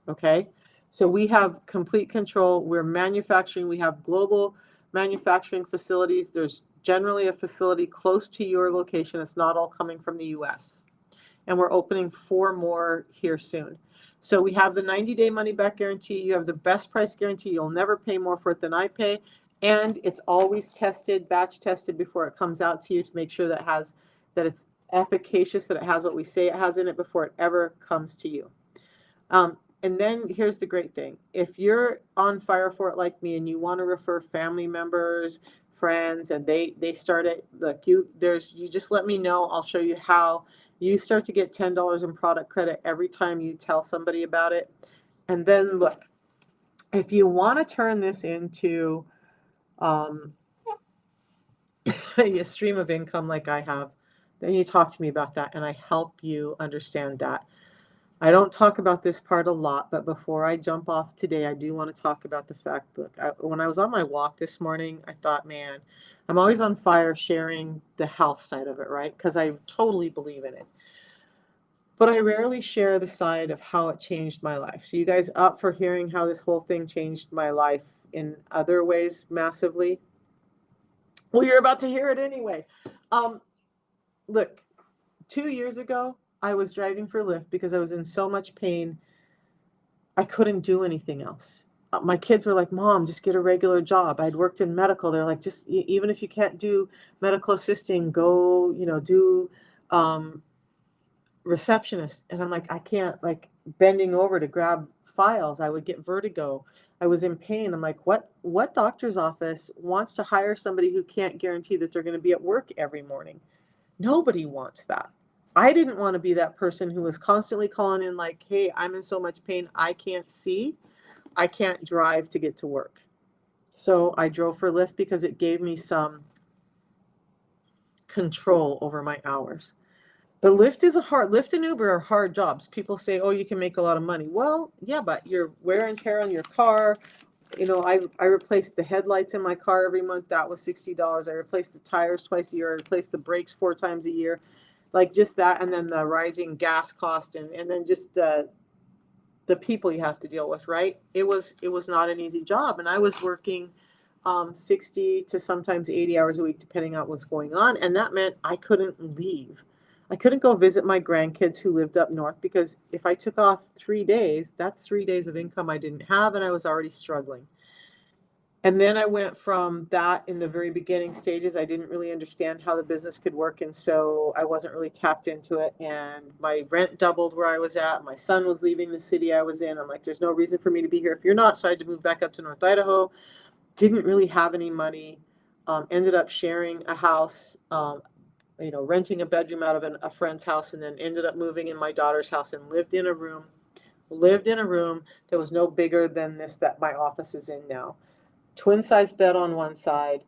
Okay? So we have complete control. We're manufacturing. We have global manufacturing facilities. There's generally a facility close to your location. It's not all coming from the US. And we're opening 4 more here soon. So we have the 90-day money-back guarantee. You have the best price guarantee. You'll never pay more for it than I pay. And it's always tested, batch tested before it comes out to you to make sure that it's efficacious, that it has what we say it has in it before it ever comes to you. And then here's the great thing. If you're on fire for it like me and you want to refer family members, friends, and they start it, look, you just let me know. I'll show you how. You start to get $10 in product credit every time you tell somebody about it. And then look, if you want to turn this into a stream of income like I have, then you talk to me about that and I help you understand that. I don't talk about this part a lot, but before I jump off today, I do want to talk about the fact, look, when I was on my walk this morning, I thought, man, I'm always on fire sharing the health side of it, right? Because I totally believe in it. But I rarely share the side of how it changed my life. So you guys up for hearing how this whole thing changed my life in other ways massively? Well, you're about to hear it anyway. Look, 2 years ago, I was driving for Lyft because I was in so much pain. I couldn't do anything else. My kids were like, Mom, just get a regular job. I'd worked in medical. They're like, just even if you can't do medical assisting, go, do receptionist. And I'm like, I can't, like, bending over to grab files. I would get vertigo. I was in pain. I'm like, what doctor's office wants to hire somebody who can't guarantee that they're going to be at work every morning? Nobody wants that. I didn't want to be that person who was constantly calling in like, hey, I'm in so much pain, I can't see, I can't drive to get to work. So I drove for Lyft because it gave me some control over my hours. But Lyft and Uber are hard jobs. People say, oh, you can make a lot of money. Well, yeah, but your wear and tear on your car. I replaced the headlights in my car every month. That was $60. I replaced the tires twice a year. I replaced the brakes 4 times a year. Like just that, and then the rising gas cost, and then just the people you have to deal with, right? It was not an easy job, and I was working 60 to sometimes 80 hours a week, depending on what's going on, and that meant I couldn't leave. I couldn't go visit my grandkids who lived up north, because if I took off 3 days, that's 3 days of income I didn't have, and I was already struggling. And then I went from that in the very beginning stages. I didn't really understand how the business could work, and so I wasn't really tapped into it. And my rent doubled where I was at. My son was leaving the city I was in. I'm like, there's no reason for me to be here if you're not. So I had to move back up to North Idaho. Didn't really have any money. Ended up sharing a house, renting a bedroom out of a friend's house, and then ended up moving in my daughter's house and lived in a room that was no bigger than this that my office is in now. Twin size bed on one side,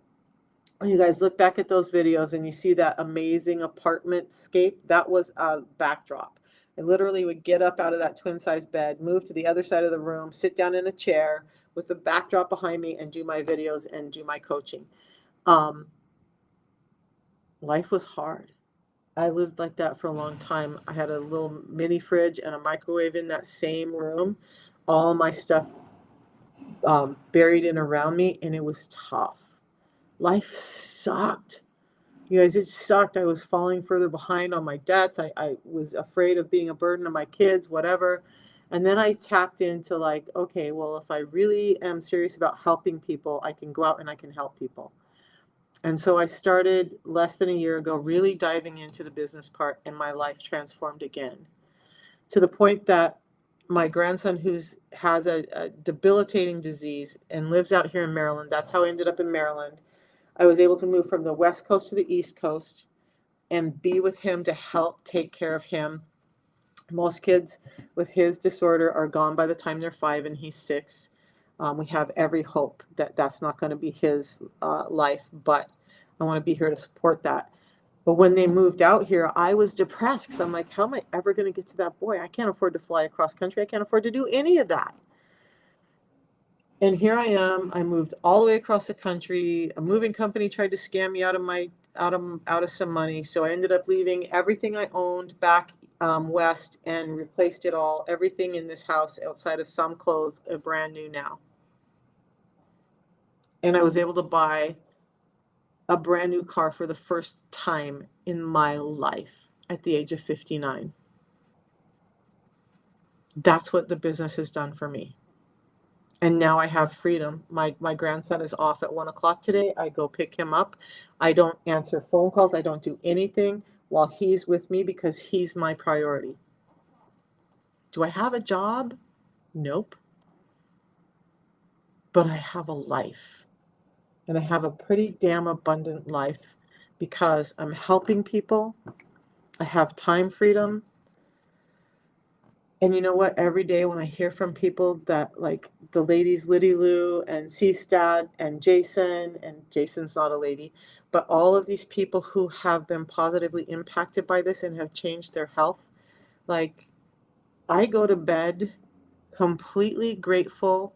When you guys look back at those videos and you see that amazing apartment scape, that was a backdrop. I literally would get up out of that twin size bed, move to the other side of the room, sit down in a chair with the backdrop behind me and do my videos and do my coaching. Um, Life was hard. I lived like that for a long time. I had a little mini fridge and a microwave in that same room, all my stuff buried in around me, and it was tough. Life sucked. You guys, it sucked. I was falling further behind on my debts. I was afraid of being a burden on my kids, whatever. And then I tapped into like, okay, well, if I really am serious about helping people, I can go out and I can help people. And so I started less than a year ago, really diving into the business part, and my life transformed again to the point that my grandson, who's has a debilitating disease and lives out here in Maryland, that's how I ended up in Maryland. I was able to move from the West Coast to the East Coast and be with him to help take care of him. Most kids with his disorder are gone by the time they're 5 and he's 6. We have every hope that that's not going to be his life, but I want to be here to support that. But when they moved out here, I was depressed because I'm like, how am I ever going to get to that boy? I can't afford to fly across country. I can't afford to do any of that. And here I am. I moved all the way across the country. A moving company tried to scam me out of some money. So I ended up leaving everything I owned back west and replaced it all. Everything in this house outside of some clothes are brand new now. And I was able to buy a brand new car for the first time in my life at the age of 59. That's what the business has done for me. And now I have freedom. My grandson is off at 1 o'clock today. I go pick him up. I don't answer phone calls. I don't do anything while he's with me because he's my priority. Do I have a job? Nope. But I have a life. And I have a pretty damn abundant life because I'm helping people. I have time freedom. And you know what? Every day when I hear from people that like the ladies, Liddy Lou and C-Stat and Jason's not a lady, but all of these people who have been positively impacted by this and have changed their health, like I go to bed completely grateful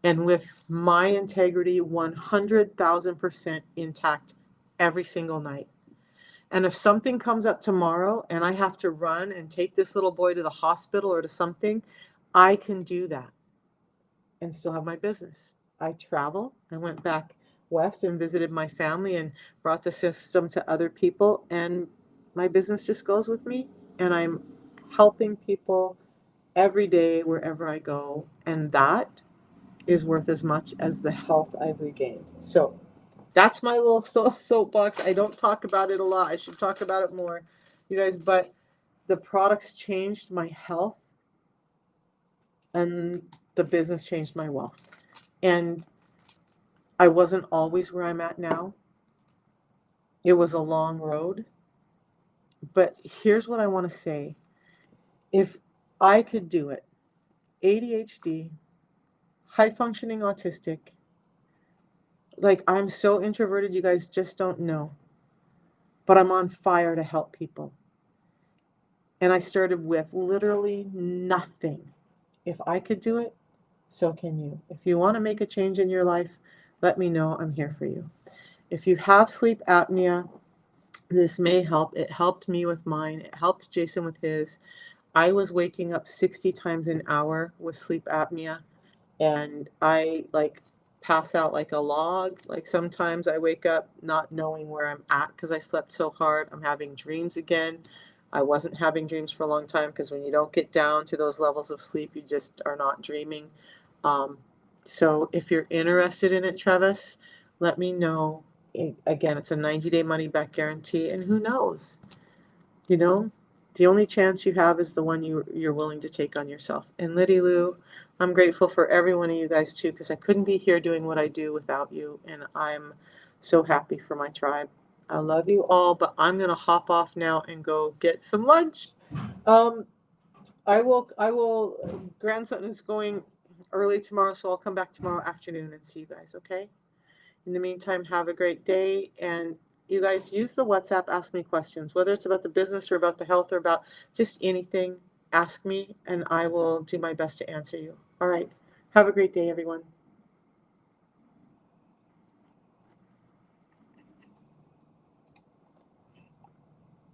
and with my integrity 100,000% intact every single night. And if something comes up tomorrow and I have to run and take this little boy to the hospital or to something, I can do that and still have my business. I travel. I went back west and visited my family and brought the system to other people, and my business just goes with me. And I'm helping people every day wherever I go. And that is worth as much as the health I've regained. So that's my little soapbox. I don't talk about it a lot. I should talk about it more, you guys. But the products changed my health and the business changed my wealth. And I wasn't always where I'm at now. It was a long road. But here's what I want to say. If I could do it, ADHD, high functioning autistic, like I'm so introverted, you guys just don't know. But I'm on fire to help people. And I started with literally nothing. If I could do it, so can you. If you want to make a change in your life, let me know. I'm here for you. If you have sleep apnea, this may help. It helped me with mine. It helped Jason with his. I was waking up 60 times an hour with sleep apnea, and I like pass out like a log. Like sometimes I wake up not knowing where I'm at because I slept so hard. I'm having dreams again. I wasn't having dreams for a long time because when you don't get down to those levels of sleep, you just are not dreaming. Um, so if you're interested in it, Travis, let me know. Again, it's a 90-day money back guarantee, and who knows? You know, the only chance you have is the one you're willing to take on yourself. And Liddy Lou, I'm grateful for every one of you guys too, because I couldn't be here doing what I do without you, and I'm so happy for my tribe. I love you all, but I'm gonna hop off now and go get some lunch. Um, I will. Grandson is going early tomorrow, so I'll come back tomorrow afternoon and see you guys. Okay? In the meantime, have a great day. And you guys use the WhatsApp, ask me questions, whether it's about the business or about the health or about just anything. Ask me, and I will do my best to answer you. All right. Have a great day, everyone.